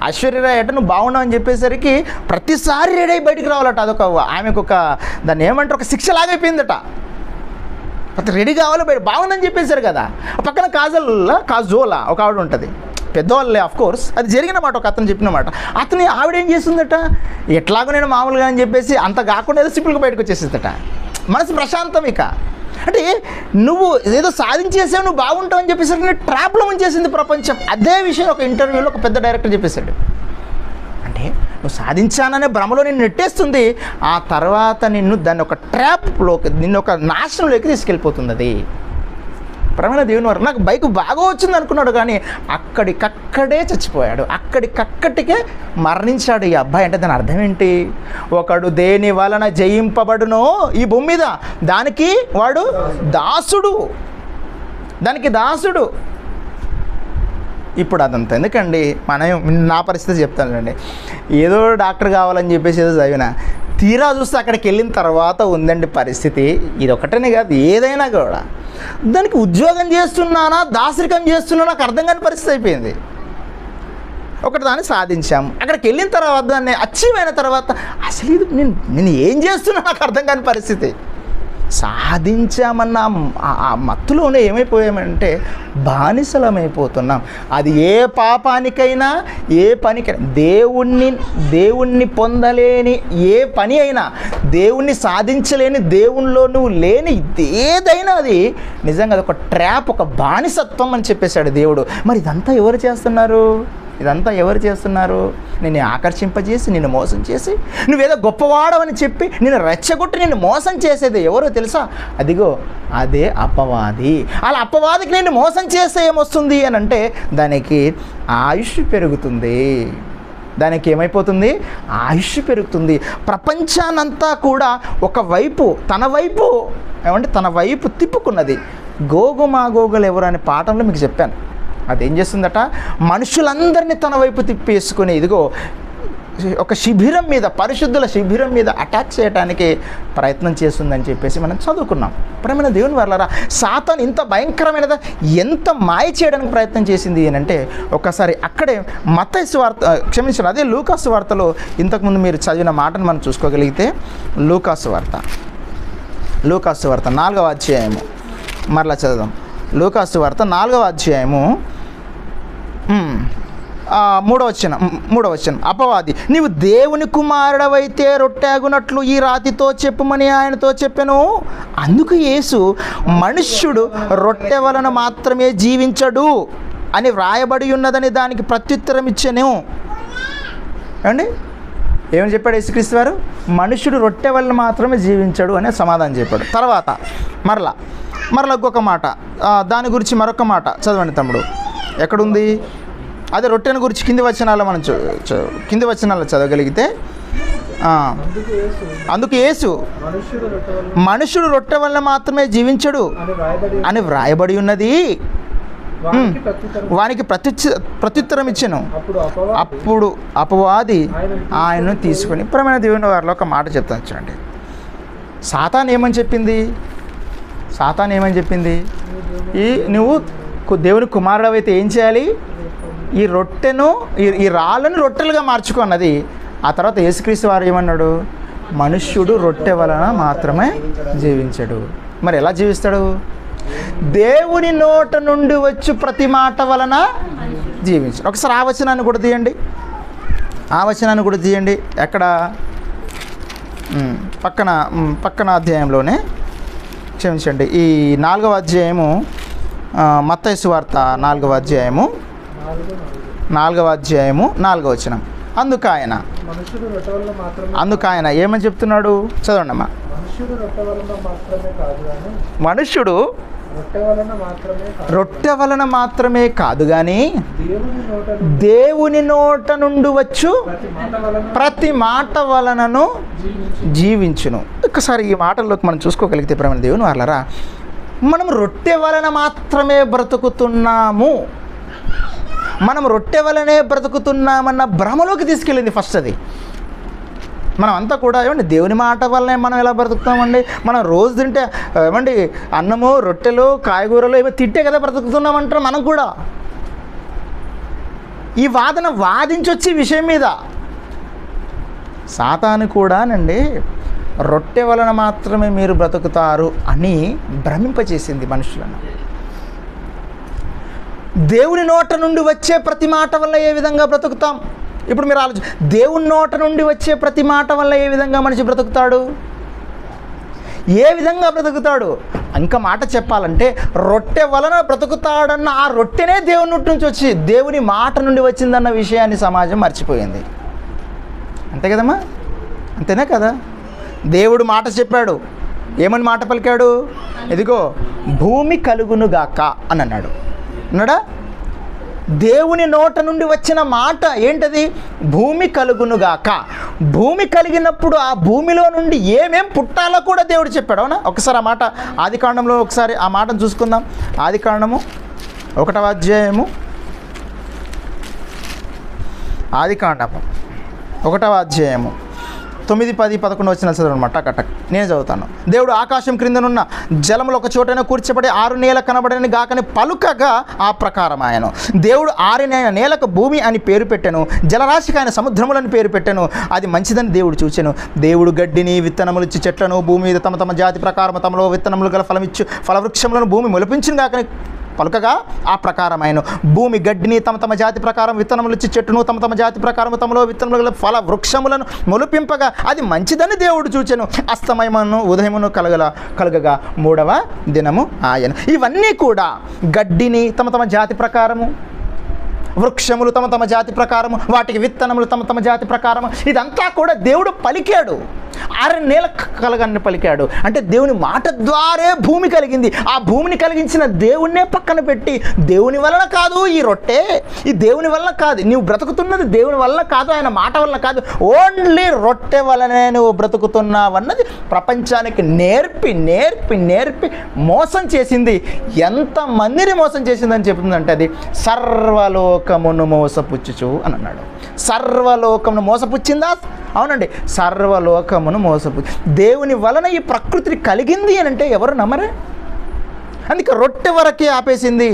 ఐశ్వర్యరాయ్ అట నువ్వు బాగున్నావు అని చెప్పేసరికి ప్రతిసారి రెడీ అయ్యి బయటికి రావాలట. అదొక ఆమెకు ఒక దాన్ని ఏమంటారు, ఒక శిక్ష లాగైపోయిందట. ప్రతి రెడీ కావాలి బయట బాగుందని చెప్పేశారు కదా. పక్కన కాజోలా ఒక ఆవిడ ఉంటుంది, పెద్దవాళ్ళే ఆఫ్ కోర్స్, అది జరిగిన మాట, ఒక అతను చెప్పిన మాట. అతని ఆవిడ ఏం చేస్తుందట, ఎట్లాగో నేను మామూలుగా అని చెప్పేసి అంత కాకుండా ఏదో సింపుల్గా బయటకు వచ్చేసిందట. మనసు ప్రశాంతం. ఇక అంటే నువ్వు ఏదో సాధించేసావు, నువ్వు బాగుంటావు అని చెప్పేసరికి నేను ట్రాప్లో ఉంచేసింది ప్రపంచం. అదే విషయం ఒక ఇంటర్వ్యూలో ఒక పెద్ద డైరెక్టర్ చెప్పేశాడు. అంటే నువ్వు సాధించాననే భ్రమలో నిన్ను నెట్టేస్తుంది, ఆ తర్వాత దాన్ని ఒక ట్రాప్లోకి, నిన్ను ఒక నాశనంలోకి తీసుకెళ్ళిపోతుంది. అది ప్రమేణ దేవుని వారు నాకు బైక్ బాగా వచ్చింది అనుకున్నాడు, కానీ అక్కడికక్కడే చచ్చిపోయాడు, అక్కడికక్కడికే మరణించాడు ఈ అబ్బాయి. అంటే దాని అర్థం ఏంటి? ఒకడు దేని వలన జయింపబడునో ఈ భూమి మీద దానికి వాడు దాసుడు, దానికి దాసుడు. ఇప్పుడు అదంతా ఎందుకండి, నా పరిస్థితి చెప్తానండి. ఏదో డాక్టర్ కావాలని చెప్పేసి ఏదో చదివినా, తీరా చూస్తే అక్కడికి వెళ్ళిన తర్వాత ఉందండి పరిస్థితి. ఇది ఒకటనే కాదు, ఏదైనా కూడా దానికి ఉద్యోగం చేస్తున్నానా దాసరికం చేస్తున్నానా నాకు అర్థం కాని పరిస్థితి అయిపోయింది. ఒకటి దాన్ని సాధించాము, అక్కడికి వెళ్ళిన తర్వాత దాన్ని అచీవ్ అయిన తర్వాత అసలు ఇది నేను ఏం చేస్తున్నా నాకు అర్థం కాని పరిస్థితి. సాధించామన్న ఆ మత్తులోనే ఏమైపోయామంటే బానిసలమైపోతున్నాం. అది ఏ పాపానికైనా ఏ పనికైనా, దేవుణ్ణి పొందలేని ఏ పని అయినా, దేవుణ్ణి సాధించలేని, దేవుణ్ణిలో నువ్వు లేని ఏదైనా అది నిజంగా అది ఒక ట్రాప్, ఒక బానిసత్వం అని చెప్పేశాడు దేవుడు. మరి ఇదంతా ఎవరు చేస్తున్నారు? నిన్ను ఆకర్షింపజేసి నిన్ను మోసం చేసి నువ్వేదో గొప్పవాడవని చెప్పి నిన్ను రెచ్చగొట్టి నిన్ను మోసం చేసేది ఎవరో తెలుసా? అదిగో అదే అపవాది. అలా అపవాదికి నిన్ను మోసం చేస్తే ఏమొస్తుంది అని అంటే దానికి ఆయుష్ పెరుగుతుంది. దానికి ఏమైపోతుంది? ఆయుష్ పెరుగుతుంది. ప్రపంచానంతా కూడా ఒకవైపు తన వైపు తిప్పుకున్నది. గోగుమాగోగులు ఎవరు అనే పాఠంలో మీకు చెప్పాను. అదేం చేస్తుందట, మనుషులందరినీ తన వైపు తిప్పేసుకుని ఇదిగో ఒక శిబిరం మీద, పరిశుద్ధుల శిబిరం మీద అటాక్ చేయడానికి ప్రయత్నం చేస్తుందని చెప్పేసి మనం చదువుకున్నాం. ప్రేమైన దేవుని వాళ్ళారా, సాతాను ఇంత భయంకరమైనదా, ఎంత మాయ చేయడానికి ప్రయత్నం చేసింది అని అంటే ఒకసారి అక్కడే మత్తయి సువార్త, క్షమించండి, అదే లూకాసు వార్తలో ఇంతకుముందు మీరు చదివిన మాటను మనం చూసుకోగలిగితే, లూకాసు వార్త 4వ అధ్యాయము మరలా చదువుదాం. లూకాసు వార్త 4వ అధ్యాయము 3వ వచనం. అపవాది, నీవు దేవుని కుమారుడవైతే రొట్టెగునట్లు ఈ రాతితో చెప్పుమని ఆయనతో చెప్పెను. అందుకు యేసు, మనుష్యుడు రొట్టె వలన మాత్రమే జీవించడు అని వ్రాయబడి ఉన్నదని దానికి ప్రత్యుత్తరం ఇచ్చెను. ఏమండి, ఏమని చెప్పాడు యేసుక్రీస్తు వారు? మనుష్యుడు రొట్టె వలన మాత్రమే జీవించడు అనే సమాధానం చెప్పాడు. తర్వాత మరలా ఇంకొక మాట, దాని గురించి మరొక మాట చదవండి తమ్ముడు. ఎక్కడుంది? అదే రొట్టెను గురించి కింది వచనాల్లో మనం కింది వచనాల్లో చదవగలిగితే, అందుకు యేసు, మనుషుడు రొట్టె వల్ల మాత్రమే జీవించడు అని వ్రాయబడి ఉన్నది. వానికి ప్రత్యుత్తరం ఇచ్చాను. అప్పుడు అపవాది ఆయనను తీసుకొని ప్రియమైన దేవుని వారిలో ఒక మాట చెప్తాను చూడండి. సాతాను ఏమని చెప్పింది? నువ్వు దేవుని కుమారుడు అయితే ఏం చేయాలి? ఈ రొట్టెను ఈ రాళ్ళను రొట్టెలుగా మార్చుకున్నది. ఆ తర్వాత యేసుక్రీస్తు వారు ఏమన్నాడు? మనుష్యుడు రొట్టె వలన మాత్రమే జీవించడు. మరి ఎలా జీవిస్తాడు? దేవుని నోట నుండి వచ్చు ప్రతి మాట వలన జీవించడు. ఒకసారి ఆ వచనాన్ని కూడా తీయండి. ఎక్కడ? పక్కన అధ్యాయంలోనే, క్షమించండి, ఈ 4వ అధ్యాయము, మత్తయి సువార్త 4వ అధ్యాయము 4వ వచనం. అందుకు ఆయన ఏమని చెప్తున్నాడు? చదవండి అమ్మా. మనుష్యుడు రొట్టె వలన మాత్రమే కాదు కానీ దేవుని నోట నుండి వచ్చు ప్రతి మాట వలనను జీవించును. ఒక్కసారి ఈ మాటల్లోకి మనం చూసుకోగలిగితే ప్రేమ దేవుని వాళ్ళరా, మనం రొట్టె వలన మాత్రమే బ్రతుకుతున్నాము, మనం రొట్టె వలనే బ్రతుకుతున్నామన్న భ్రమలోకి తీసుకెళ్ళింది ఫస్ట్ అది. మనం అంతా కూడా ఏమండి దేవుని మాట వల్లనే మనం ఎలా బ్రతుకుతామండి? మనం రోజు తింటే ఏమండి అన్నము, రొట్టెలు, కాయగూరలు ఏమో తింటే కదా బ్రతుకుతున్నామంటారు. మనం కూడా ఈ వాదన వాదించొచ్చి విషయం మీద సాతాను కూడానండి రొట్టె వలన మాత్రమే మీరు బ్రతుకుతారు అని భ్రమింపచేసింది మనుషులను. దేవుని నోట నుండి వచ్చే ప్రతి మాట వల్ల ఏ విధంగా బ్రతుకుతాం? ఇప్పుడు మీరు దేవుని నోట నుండి వచ్చే ప్రతి మాట వల్ల ఏ విధంగా మనిషి బ్రతుకుతాడు? ఇంకా మాట చెప్పాలంటే రొట్టె వలన బ్రతుకుతాడన్న ఆ రొట్టెనే దేవుని నుంచి వచ్చి దేవుని మాట నుండి వచ్చిందన్న విషయాన్ని సమాజం మర్చిపోయింది. అంతే కదమ్మా? అంతేనే కదా? దేవుడు మాట చెప్పాడు. ఏమని మాట పలికాడు? ఇదిగో భూమి కలుగునుగాక అని అన్నాడు. దేవుని నోట నుండి వచ్చిన మాట ఏంటది? భూమి కలుగునుగాక. భూమి కలిగినప్పుడు ఆ భూమిలో నుండి ఏమేం పుట్టాలో కూడా దేవుడు చెప్పాడు. అవునా? ఒకసారి ఆ మాట ఆదికాండంలో ఒకసారి ఆ మాటను చూసుకుందాం. ఆదికాండము 1వ అధ్యాయము, ఆదికాండము 1వ అధ్యాయము 9, 10, 11 వచ్చిన చదవనమాట. టక్ నేను చదువుతాను. దేవుడు ఆకాశం క్రిందనున్న జలములు ఒక చోటనే కూర్చబడి 6 నేల కనబడని గాకని పలుకగా ఆ ప్రకారం ఆయను. దేవుడు 6 నేలకు భూమి అని పేరు పెట్టెను, జలరాశికి ఆయన సముద్రములని పేరు పెట్టెను. అది మంచిదని దేవుడు చూచెను. దేవుడు గడ్డిని, విత్తనములు ఇచ్చి చెట్లను భూమి మీద తమ జాతి ప్రకారం తమలో విత్తనములు గల ఫలమిచ్చు ఫలవృక్షములను భూమి మొలిపించును గాకని పలుకగా ఆ ప్రకారం ఆయన. భూమి గడ్డిని తమ జాతి ప్రకారం విత్తనములు ఇచ్చి చెట్టును తమ జాతి ప్రకారం తమలో విత్తనములు ఫల వృక్షములను మొలిపింపగా అది మంచిదని దేవుడు చూచెను. అస్తమయమును ఉదయమును కలగగా 3వ దినము ఆయన. ఇవన్నీ కూడా గడ్డిని తమ జాతి ప్రకారము, వృక్షములు తమ జాతి ప్రకారము, వాటికి విత్తనములు తమ జాతి ప్రకారము, ఇదంతా కూడా దేవుడు పలికాడు. 6 నేల కలగని పలికాడు. అంటే దేవుని మాట ద్వారే భూమి కలిగింది. ఆ భూమిని కలిగించిన దేవుణ్ణే పక్కన పెట్టి దేవుని వలన కాదు ఈ రొట్టె, ఈ దేవుని వలన కాదు, నువ్వు బ్రతుకుతున్నది దేవుని వలన కాదు, ఆయన మాట వలన కాదు, ఓన్లీ రొట్టె వలనే నువ్వు బ్రతుకుతున్నావన్నది ప్రపంచానికి నేర్పి మోసం చేసింది. ఎంతమందిని మోసం చేసిందని చెప్తుందంటే అది సర్వలోకమును మోసపుచ్చుచు అని అన్నాడు. సర్వలోకమును మోసపుచ్చిందా? అవునండి, సర్వలోకమును మోసపుచ్చి దేవుని వలన ఈ ప్రకృతిని కలిగింది అని అంటే ఎవరు నమ్మరే? అందుకే రొట్టె వరకే ఆపేసింది.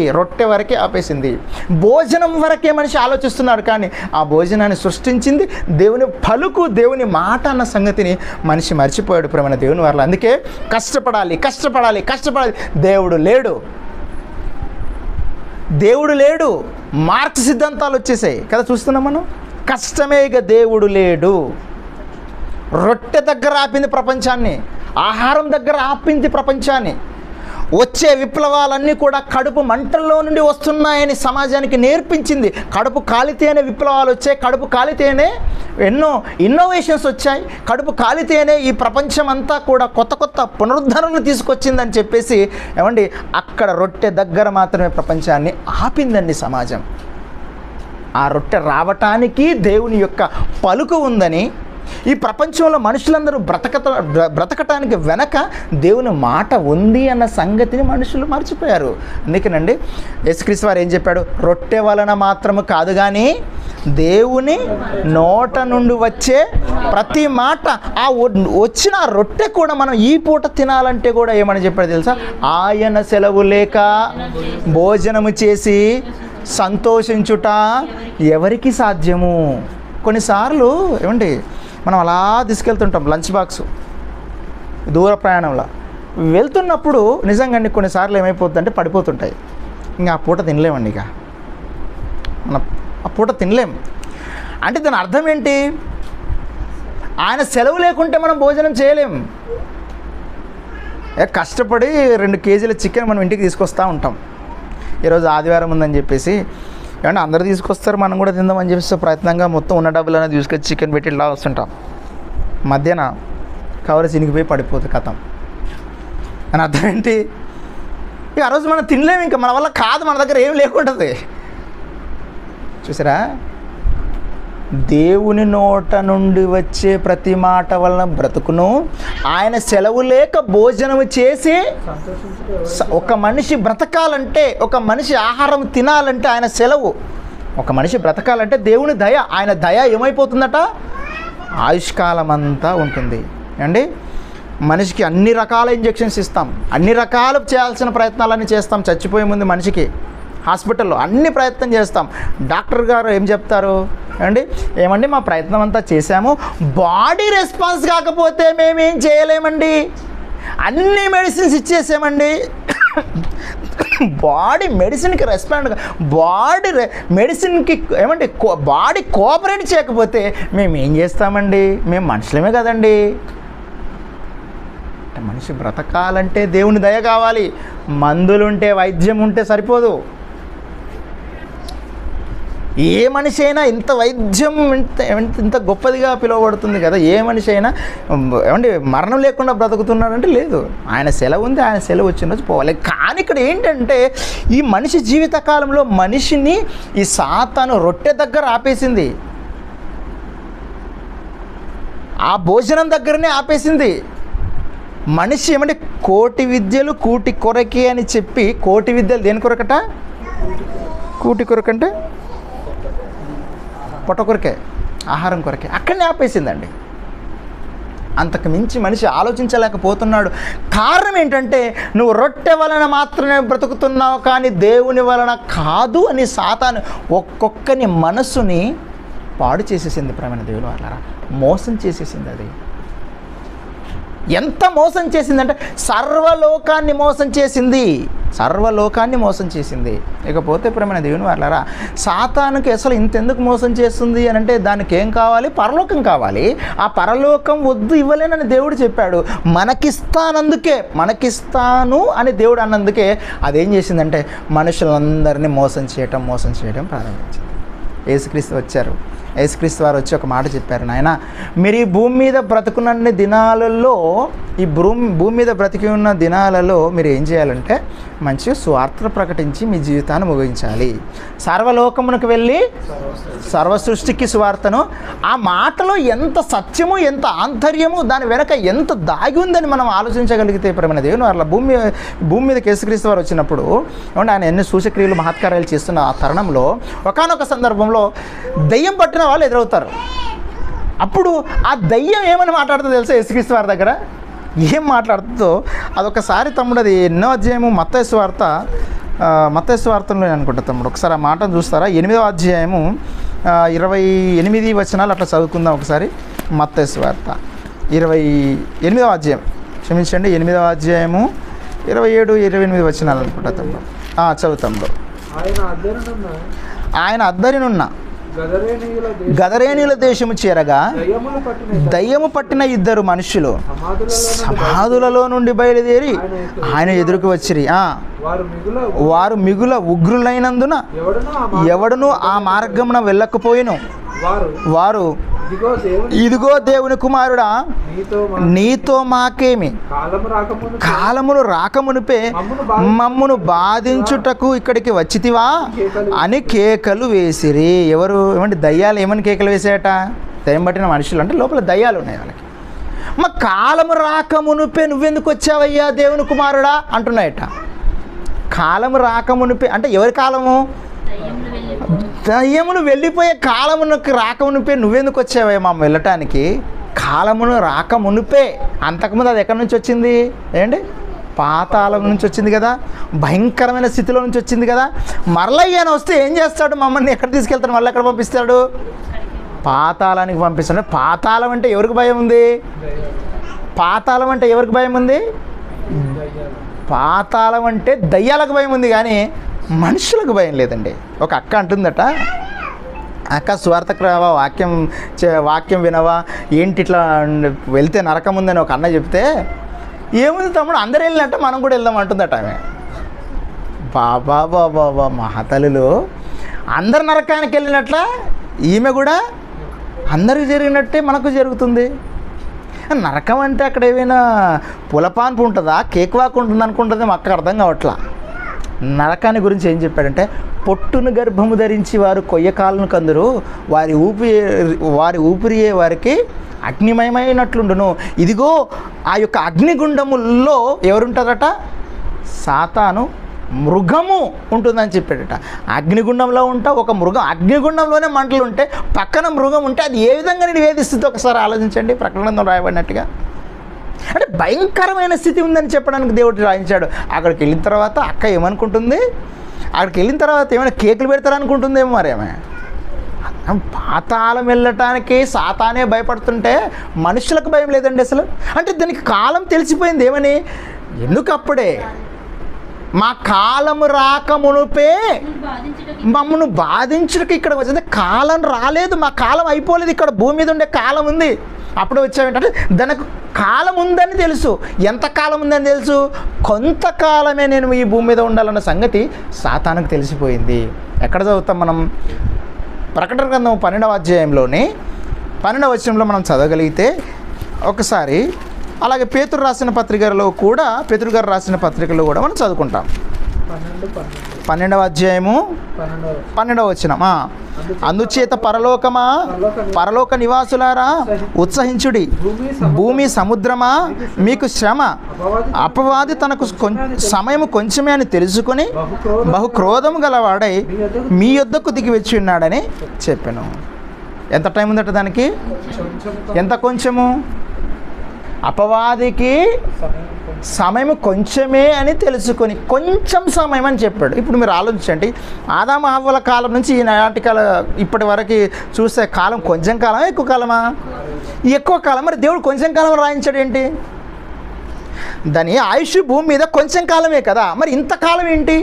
భోజనం వరకే మనిషి ఆలోచిస్తున్నాడు, కానీ ఆ భోజనాన్ని సృష్టించింది దేవుని పలుకు, దేవుని మాట అన్న సంగతిని మనిషి మర్చిపోయాడు. ప్రేమ దేవుని వల్ల. అందుకే కష్టపడాలి. దేవుడు లేడు. మార్క్స్ సిద్ధాంతాలు వచ్చేసాయి కదా, చూస్తున్నాం మనం. కష్టమే ఇక దేవుడు లేడు. రొట్టె దగ్గర ఆపింది ప్రపంచాన్ని, ఆహారం దగ్గర ఆపింది ప్రపంచాన్ని. వచ్చే విప్లవాలన్నీ కూడా కడుపు మంటల్లో నుండి వస్తున్నాయని సమాజానికి నేర్పించింది. కడుపు కాలితేనే విప్లవాలు వచ్చాయి, కడుపు కాలితేనే ఎన్నో ఇన్నోవేషన్స్ వచ్చాయి, కడుపు కాలితేనే ఈ ప్రపంచం అంతా కూడా కొత్త పునరుద్ధరణలు తీసుకొచ్చిందని చెప్పేసి ఏమండి అక్కడ రొట్టె దగ్గర మాత్రమే ప్రపంచాన్ని ఆపిందండి సమాజం. ఆ రొట్టె రావటానికి దేవుని యొక్క పలుకు ఉందని ఈ ప్రపంచంలో మనుషులందరూ బ్రతకటానికి వెనక దేవుని మాట ఉంది అన్న సంగతిని మనుషులు మర్చిపోయారు. అందుకేనండి యేసుక్రీస్తు వారు ఏం చెప్పాడు? రొట్టె వలన మాత్రము కాదు కానీ దేవుని నోట నుండి వచ్చే ప్రతి మాట, ఆ వచ్చిన రొట్టె కూడా మనం ఈ పూట తినాలంటే కూడా ఏమని చెప్పాడు తెలుసా? ఆయన సెలవు లేక భోజనము చేసి సంతోషించుట ఎవరికి సాధ్యము? కొన్నిసార్లు ఏమండి మనం అలా తీసుకెళ్తుంటాం లంచ్ బాక్స్ దూర ప్రయాణంలో వెళ్తున్నప్పుడు, నిజంగా కొన్నిసార్లు ఏమైపోతుందంటే పడిపోతుంటాయి. ఇంకా ఆ పూట తినలేమండి. ఇక మన ఆ పూట తినలేం అంటే దాని అర్థం ఏంటి? ఆయన సెలవు లేకుంటే మనం భోజనం చేయలేం. కష్టపడి 2 కేజీల చికెన్ మనం ఇంటికి తీసుకొస్తూ ఉంటాం. ఈరోజు ఆదివారం ఉందని చెప్పేసి ఏమంటే అందరూ తీసుకొస్తారు, మనం కూడా తిందామని చెప్పేసి ప్రయత్నంగా మొత్తం ఉన్న డబ్బులు అనేది తీసుకొచ్చి చికెన్ పెట్టి ఇలా వస్తుంటాం. మధ్యాహ్న కవర్ చినిగిపోయి పడిపోతుంది కథం. అని అర్థం ఏంటి? ఇక ఆ రోజు మనం తినలేము, ఇంకా మన వల్ల కాదు, మన దగ్గర ఏం లేకుంటుంది. చూసారా? దేవుని నోట నుండి వచ్చే ప్రతి మాట వలన బ్రతుకును, ఆయన సెలవు లేక భోజనము చేసి ఒక మనిషి బ్రతకాలంటే, ఒక మనిషి ఆహారం తినాలంటే ఆయన సెలవు. ఒక మనిషి బ్రతకాలంటే దేవుని దయ, ఆయన దయ ఏమైపోతుందట? ఆయుష్కాలం అంతా ఉంటుంది అండి. మనిషికి అన్ని రకాల ఇంజెక్షన్స్ ఇస్తాం, అన్ని రకాలు చేయాల్సిన ప్రయత్నాలన్నీ చేస్తాం. చచ్చిపోయే ముందు మనిషికి హాస్పిటల్లో అన్ని ప్రయత్నం చేస్తాం. డాక్టర్ గారు ఏం చెప్తారు అండి? ఏమండి మా ప్రయత్నం అంతా చేశాము, బాడీ రెస్పాన్స్ కాకపోతే మేమేం చేయలేమండి, అన్ని మెడిసిన్స్ ఇచ్చేసామండి. బాడీ మెడిసిన్కి రెస్పాండ్, మెడిసిన్కి ఏమంటే బాడీ కోఆపరేట్ చేయకపోతే మేము ఏం చేస్తామండి? మేము మనుషులమే కదండి. మనిషి బ్రతకాలంటే దేవుని దయ కావాలి. మందులుంటే వైద్యం ఉంటే సరిపోదు. ఏ మనిషి అయినా ఇంత వైద్యం ఇంత గొప్పదిగా పిలువబడుతుంది కదా. ఏ మనిషి అయినా ఏమంటే మరణం లేకుండా బ్రతుకుతున్నాడంటే లేదు, ఆయన సెలవు ఉంది, ఆయన సెలవు వచ్చిన రోజు పోవాలి. కానీ ఇక్కడ ఏంటంటే ఈ మనిషి జీవితకాలంలో మనిషిని ఈ సాతాను రొట్టె దగ్గర ఆపేసింది, ఆ భోజనం దగ్గరనే ఆపేసింది. మనిషి ఏమంటే కోటి విద్యలు కూటి కొరకే అని చెప్పి, కోటి విద్యలు దేని కొరకట? కూటి కొరకంటే పొట్ట కొరకే, ఆహారం కొరకే, అక్కడనే ఆపేసిందండి. అంతకు మించి మనిషి ఆలోచించలేకపోతున్నాడు. కారణం ఏంటంటే నువ్వు రొట్టె వలన మాత్రమే బ్రతుకుతున్నావు కానీ దేవుని వలన కాదు అని సాతాను ఒక్కొక్కని మనస్సుని పాడు చేసేసింది. ప్రేమైన దేవుని వాళ్ళారా, మోసం చేసేసింది. అది ఎంత మోసం చేసిందంటే సర్వలోకాన్ని మోసం చేసింది, సర్వలోకాన్ని మోసం చేసింది. ఇకపోతే ప్రేమైన దేవుని వాళ్ళారా, సాతానుకి అసలు ఇంతెందుకు మోసం చేస్తుంది అని అంటే దానికి ఏం కావాలి? పరలోకం కావాలి. ఆ పరలోకం వద్దు, ఇవ్వలేనని దేవుడు చెప్పాడు. మనకిస్తాను అని దేవుడు అన్నందుకే అదేం చేసిందంటే మనుషులందరినీ మోసం చేయడం ప్రారంభించింది. యేసుక్రీస్తు వచ్చారు. యేసుక్రీస్తు వారు వచ్చి ఒక మాట చెప్పారు, నాయన మీరు ఈ భూమి మీద బ్రతుకున్న దినాలలో, ఈ భూమి మీద బ్రతికి ఉన్న దినాలలో మీరు ఏం చేయాలంటే మంచిగా స్వార్థ ప్రకటించి మీ జీవితాన్ని ముగించాలి. సర్వలోకమునకు వెళ్ళి సర్వ సృష్టికి సువార్తను. ఆ మాటలో ఎంత సత్యము, ఎంత ఆంతర్యము, దాని వెనక ఎంత దాగి ఉందని మనం ఆలోచించగలిగితే ప్రేమైన దేవుని వాళ్ళ భూమి మీద యేసుక్రీస్తు వారు వచ్చినప్పుడు ఆయన ఎన్ని సూచక్రియలు మహత్కార్యాలు చేస్తున్న ఆ తరుణంలో ఒకానొక సందర్భంలో దెయ్యం పట్టిన వాళ్ళు ఎదురవుతారు. అప్పుడు ఆ దెయ్యం ఏమని మాట్లాడుతుందో తెలుసా? యేసుక్రీస్తు వారి దగ్గర ఏం మాట్లాడుతుందో అదొకసారి తమ్ముడు, అది ఎన్నో అధ్యాయము మత్తయి సువార్తలో అనుకుంటా తమ్ముడు, ఒకసారి ఆ మాటను చూస్తారా? 8వ అధ్యాయము 28 వచనాలు అట్లా చదువుకుందాం ఒకసారి. మత్తయి సువార్త 28వ అధ్యాయం, క్షమించండి, 8వ అధ్యాయము 27, 28 వచనాలు అనుకుంటా తమ్ముడు. చదువుతాంలో, ఆయన అద్దరినున్న గదరేనీయుల దేశము చేరగా దయ్యము పట్టిన 2 మనుషులు సమాధులలో నుండి బయలుదేరి ఆయన ఎదురుకు వచ్చిరి. వారు మిగుల ఉగ్రులైనందున ఎవడునూ ఆ మార్గమున వెళ్ళకపోయిను. వారు ఇదిగో దేవుని కుమారుడా, నీతో మాకేమి, కాలములు రాకమునిపే మమ్మును బాధించుటకు ఇక్కడికి వచ్చితివా అని కేకలు వేసిరి. ఎవరు ఏమంటే దయ్యాలు ఏమని కేకలు వేసాయట? దయ్యం పట్టిన మనుషులు అంటే లోపల దయ్యాలు ఉన్నాయి వాళ్ళకి. మా కాలము రాకమునుపే నువ్వెందుకు వచ్చావయ్యా దేవుని కుమారుడా అంటున్నాయట. కాలము రాకమునుపే అంటే ఎవరి కాలము? దయ్యమును వెళ్ళిపోయే కాలమునకు రాకమునుపే నువ్వెందుకు వచ్చావయ్యా మా వెళ్ళటానికి? కాలమును రాకమునుపే. అంతకుముందు అది ఎక్కడి నుంచి వచ్చింది ఏంటి? పాతాళం నుంచి వచ్చింది కదా, భయంకరమైన స్థితిలో నుంచి వచ్చింది కదా. మరలా ఈయన వస్తే ఏం చేస్తాడు? మమ్మల్ని ఎక్కడ తీసుకెళ్తాడు? మళ్ళీ ఎక్కడ పంపిస్తాడు? పాతాళానికి పంపిస్తాడు. పాతాళం అంటే ఎవరికి భయం ఉంది? పాతాళం అంటే ఎవరికి భయం ఉంది? పాతాళం అంటే దయ్యాలకు భయం ఉంది కానీ మనుషులకు భయం లేదండి. ఒక అక్క అంటుందట, అక్క స్వార్థకు రావా, వాక్యం వినవా, ఏంటి ఇట్లా వెళ్తే నరకం ఉందని ఒక అన్న చెప్తే, ఏముంది తమ్ముడు అందరు వెళ్ళినట్ట మనం కూడా వెళ్దాం అంటుందట ఆమె. బాబా బాబా బా మహాతలులు అందరు నరకానికి వెళ్ళినట్ల ఈమె కూడా అందరికి జరిగినట్టే మనకు జరుగుతుంది. నరకం అంటే అక్కడ ఏమైనా పులపాన్పు ఉంటుందా, కేక్ వాక్ ఉంటుంది అనుకుంటుంది, మాకు అర్థం కావట్లా. నరకాన్ని గురించి ఏం చెప్పాడంటే, పొట్టును గర్భము ధరించి వారు కొయ్యకాలను కందురు, వారి ఊపిరియే వారికి అగ్నిమయమైనట్లుండును. ఇదిగో ఆ యొక్క అగ్నిగుండముల్లో ఎవరుంటారట? సాతాను మృగము ఉంటుందని చెప్పాడట. అగ్నిగుండంలో ఉంటా ఒక మృగం, అగ్నిగుండంలోనే మంటలు ఉంటే పక్కన మృగం ఉంటే అది ఏ విధంగా నేను వేధిస్తుందో ఒకసారి ఆలోచించండి. ప్రకటనలో రాయబడినట్టుగా అంటే భయంకరమైన స్థితి ఉందని చెప్పడానికి దేవుడు రాయించాడు. అక్కడికి వెళ్ళిన తర్వాత అక్క ఏమనుకుంటుంది? అక్కడికి వెళ్ళిన తర్వాత ఏమైనా కేకులు పెడతారనుకుంటుందేమో మరి ఆమె. పాతాళం వెళ్ళటానికి సాతానే భయపడుతుంటే మనుషులకు భయం లేదండి అసలు. అంటే దానికి కాలం తెలిసిపోయింది. ఏమని? ఎందుకప్పుడే మా కాలము రాకమునుపే మమ్మను బాధించడానికి ఇక్కడ వచ్చింది. కాలం రాలేదు, మా కాలం అయిపోలేదు, ఇక్కడ భూమి మీద ఉండే కాలం ఉంది. అప్పుడు వచ్చావేంటంటే దానికి కాలం ఉందని తెలుసు. ఎంత కాలం ఉందని తెలుసు? కొంతకాలమే నేను ఈ భూమి మీద ఉండాలన్న సంగతి సాతానుకు తెలిసిపోయింది. ఎక్కడ చదువుతాం మనం? ప్రకటన గ్రంథం 12వ అధ్యాయంలోని 12వ వచనంలో మనం చదవగలిగితే ఒకసారి, అలాగే పేతురు రాసిన పత్రికలో కూడా, పేతురు గారు రాసిన పత్రికలో కూడా మనం చదువుకుంటాం. 12వ అధ్యాయము 12వ వచనం. అందుచేత పరలోక నివాసులారా ఉత్సహించుడి, భూమి సముద్రమా మీకు శ్రమ, అపవాది తనకు సమయము కొంచెమే అని తెలుసుకొని బహు క్రోధము గలవాడై మీ యొద్దకు దిగి వచ్చి ఉన్నాడని చెప్పాను. ఎంత టైం ఉందట దానికి? ఎంత కొంచెము? అపవాదికి సమయం కొంచెమే అని తెలుసుకొని కొంచెం సమయం అని చెప్పాడు. ఇప్పుడు మీరు ఆలోచించండి, ఆదాము హవ్వల కాలం నుంచి ఈనాటి ఇప్పటి వరకు చూస్తే కాలం కొంచెం కాలమా ఎక్కువ కాలమా? ఎక్కువ కాలం. మరి దేవుడు కొంచెం కాలం రాయించాడు ఏంటి? దాని ఆయుష్ భూమి మీద కొంచెం కాలమే కదా, మరి ఇంతకాలం ఏంటి?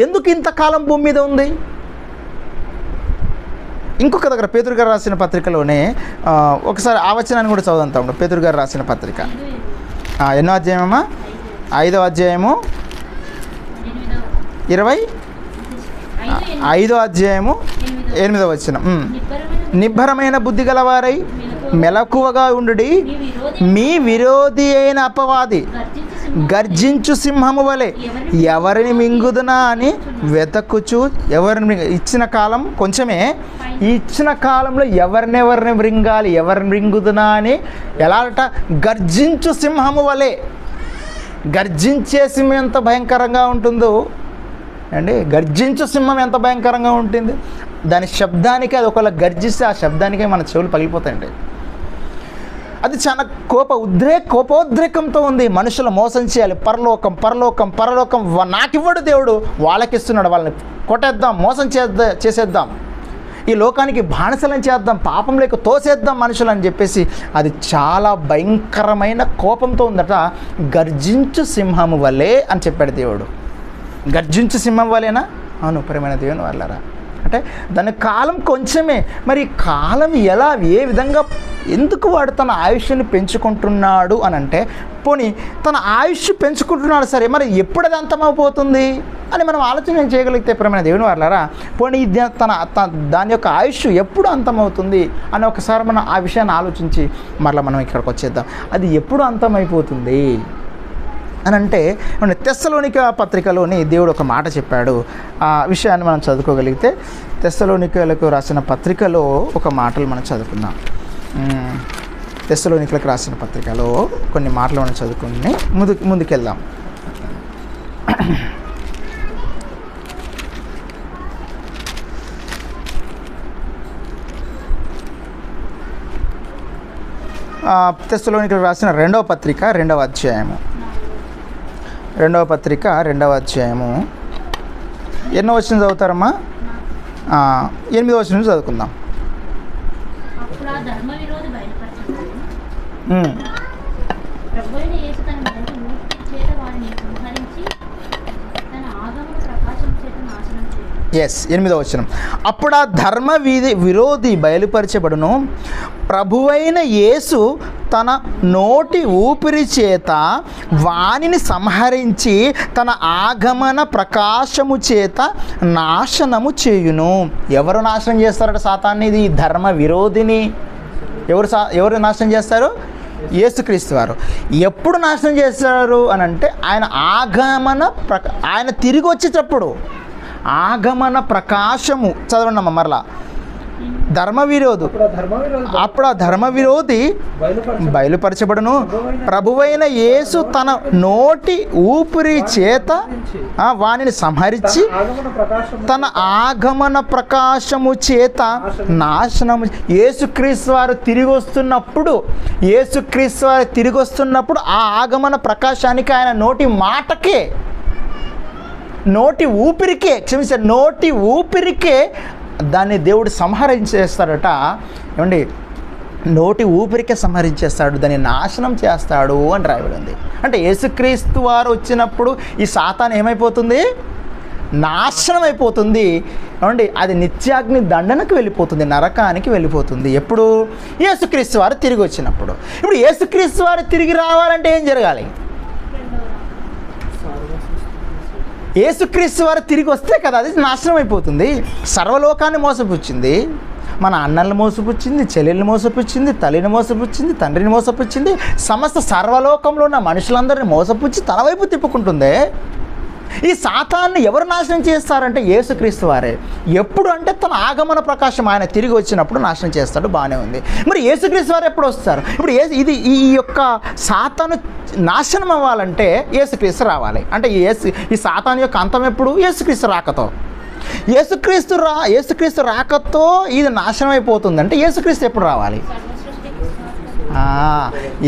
ఎందుకు ఇంతకాలం భూమి మీద ఉంది? ఇంకొక దగ్గర పేతురు గారు రాసిన పత్రికలోనే ఒకసారి ఆ వచనాన్ని కూడా చదువుతాం. పేతురు గారు రాసిన పత్రిక ఎన్నో అధ్యాయమమ్మా? 5వ అధ్యాయము 25వ అధ్యాయము 8వ వచనం. నిబ్బరమైన బుద్ధి గలవారై మెలకువగా ఉండుడి, మీ విరోధి అయిన అపవాది గర్జించు సింహము వలె ఎవరిని మింగుదునా అని వెతకుచు. ఎవరిని ఇచ్చిన కాలం కొంచెమే, ఇచ్చిన కాలంలో ఎవరినెవరిని మృంగాలి, ఎవరిని మృంగుదునా అని ఎలాగట? గర్జించు సింహము వలె. గర్జించే సింహం ఎంత భయంకరంగా ఉంటుందో అండి. గర్జించు సింహం ఎంత భయంకరంగా ఉంటుంది. దాని శబ్దానికి అది ఒకవేళ గర్జిస్తే ఆ శబ్దానికే మన చెవులు పగిలిపోతాయండి. అది చాలా కోపోద్రేకంతో ఉంది. మనుషులు మోసం చేయాలి, పరలోకం నాకివ్వడు దేవుడు, వాళ్ళకిస్తున్నాడు, వాళ్ళని కొట్టేద్దాం, మోసం చేసేద్దాం, ఈ లోకానికి బానిసలను చేద్దాం, పాపంలోకి తోసేద్దాం మనుషులని చెప్పేసి అది చాలా భయంకరమైన కోపంతో ఉందట. గర్జించు సింహము వలె అని చెప్పాడు దేవుడు. గర్జించు సింహం వలేనా? అవును ప్రియమైన దేవుని వాళ్ళరా. అంటే దాని కాలం కొంచెమే. మరి కాలం ఎలా, ఏ విధంగా, ఎందుకు వాడు తన ఆయుష్ని పెంచుకుంటున్నాడు అని అంటే, పోనీ తన ఆయుష్ పెంచుకుంటున్నాడు సరే, మరి ఎప్పుడు అది అంతమైపోతుంది అని మనం ఆలోచన చేయగలిగితే ప్రియమైన దేవుని వాళ్ళరా, పోనీ దాని యొక్క ఆయుష్ ఎప్పుడు అంతమవుతుంది అని ఒకసారి మనం ఆ విషయాన్ని ఆలోచించి మరలా మనం ఇక్కడికి వచ్చేద్దాం. అది ఎప్పుడు అంతమైపోతుంది? అని అంటే తెస్సలోనిక పత్రికలోని దేవుడు ఒక మాట చెప్పాడు. ఆ విషయాన్ని మనం చదువుకోగలిగితే తెస్సలోనికలకు రాసిన పత్రికలో ఒక మాటలు మనం చదువుకుందాం. తెస్సలోనికలకు రాసిన పత్రికలో కొన్ని మాటలు మనం చదువుకుని ముందుకెళ్దాం. తెస్సలోనికలకు రాసిన రెండవ పత్రిక రెండవ అధ్యాయము ఎన్నో వచనం చదువుతారమ్మా? 8వ వచనం చదువుకుందాం. ఎస్, 8వ వచనం. అప్పుడు ఆ ధర్మ విరోధి బయలుపరచబడును, ప్రభువైన యేసు తన నోటి ఊపిరి చేత వానిని సంహరించి తన ఆగమన ప్రకాశము చేత నాశనము చేయును. ఎవరు నాశనం చేస్తారట సాతాన్ని? ఇది ధర్మ విరోధిని. ఎవరు నాశనం చేస్తారు? యేసుక్రీస్తు వారు. ఎప్పుడు నాశనం చేస్తారు అని అంటే ఆయన ఆయన తిరిగి వచ్చేటప్పుడు ఆగమన ప్రకాశము. చదవండి అమ్మ మరలా. అప్పుడు ఆ ధర్మ విరోధి బయలుపరచబడును, ప్రభువైన యేసు తన నోటి ఊపిరి చేత వానిని సంహరించి తన ఆగమన ప్రకాశము చేత నాశనము. యేసుక్రీస్తు వారు తిరిగి వస్తున్నప్పుడు ఆ ఆగమన ప్రకాశానికి ఆయన నోటి మాటకే, నోటి ఊపిరికే దాన్ని దేవుడు సంహరించేస్తాడట. ఏమండి, నోటి ఊపిరికే సంహరించేస్తాడు, దాన్ని నాశనం చేస్తాడు అని రాయబడి ఉంది. అంటే యేసుక్రీస్తు వారు వచ్చినప్పుడు ఈ సాతాను ఏమైపోతుంది? నాశనం అయిపోతుంది. ఏమండి, అది నిత్యాగ్ని దండనకు వెళ్ళిపోతుంది, నరకానికి వెళ్ళిపోతుంది. ఎప్పుడు? యేసుక్రీస్తు వారు తిరిగి వచ్చినప్పుడు. ఇప్పుడు యేసుక్రీస్తు వారు తిరిగి రావాలంటే ఏం జరగాలి? యేసుక్రీస్తు వారు తిరిగి వస్తే కదా అది నాశనం అయిపోతుంది. సర్వలోకాన్ని మోసపుచ్చింది, మన అన్నల్ని మోసపుచ్చింది, చెల్లెల్ని మోసపుచ్చింది, తల్లిని మోసపుచ్చింది, తండ్రిని మోసపుచ్చింది, సమస్త సర్వలోకంలో ఉన్న మనుషులందరినీ మోసపుచ్చి తన వైపు తిప్పుకుంటుంది. ఈ సాతాన్ని ఎవరు నాశనం చేస్తారంటే యేసుక్రీస్తు వారే. ఎప్పుడు అంటే తన ఆగమన ప్రకాశం ఆయన తిరిగి వచ్చినప్పుడు నాశనం చేస్తాడు. బాగానే ఉంది. మరి యేసుక్రీస్తు వారు ఎప్పుడు వస్తారు? ఇప్పుడు ఈ యొక్క సాతాను నాశనం అవ్వాలంటే యేసుక్రీస్తు రావాలి. అంటే ఈ సాతాను యొక్క అంతం ఎప్పుడు? యేసుక్రీస్తు రాకతో. యేసుక్రీస్తు రాకతో ఇది నాశనం అయిపోతుంది. అంటే యేసుక్రీస్తు ఎప్పుడు రావాలి?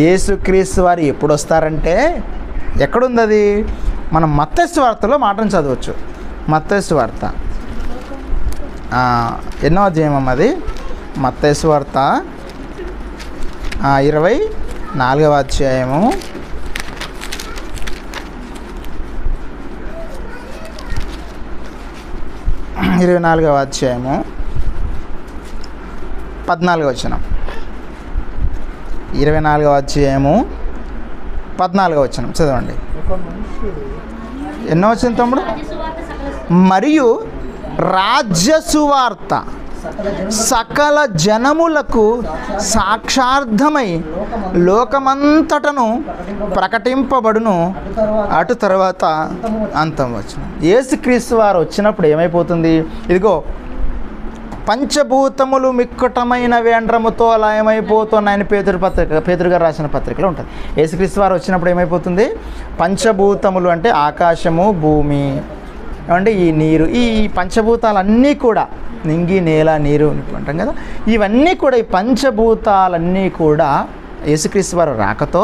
యేసుక్రీస్తు వారు ఎప్పుడు వస్తారంటే ఎక్కడుంది అది? మనం మత్తయి సువార్తలో మాటను చదవచ్చు. మత్తయి సువార్త ఎన్నో అధ్యాయం అది? మత్తయి సువార్త 24వ అధ్యాయము 14వ అధ్యాయము 14వ వచనం. 24వ అధ్యాయము 14వ వచనం చదవండి. ఎన్నో వచ్చింది తమ్ముడు? మరియు రాజ్య సువార్త సకల జనములకు సాక్షార్థమై లోకమంతటను ప్రకటింపబడును, అటు తర్వాత అంతం వచ్చును. యేసుక్రీస్తు వారు వచ్చినప్పుడు ఏమైపోతుంది? ఇదిగో పంచభూతములు మిక్కుటమైన వేండ్రముతో లయమైపోతున్నాయని పేతురు గారు రాసిన పత్రికలో ఉంటుంది. యేసుక్రీస్తు వారు వచ్చినప్పుడు ఏమైపోతుంది? పంచభూతములు అంటే ఆకాశము, భూమి, ఏమంటే ఈ నీరు, ఈ పంచభూతాలన్నీ కూడా, నింగి, నేల, నీరు అంటాం కదా, ఇవన్నీ కూడా, ఈ పంచభూతాలన్నీ కూడా యేసుక్రీస్తు వారు రాకతో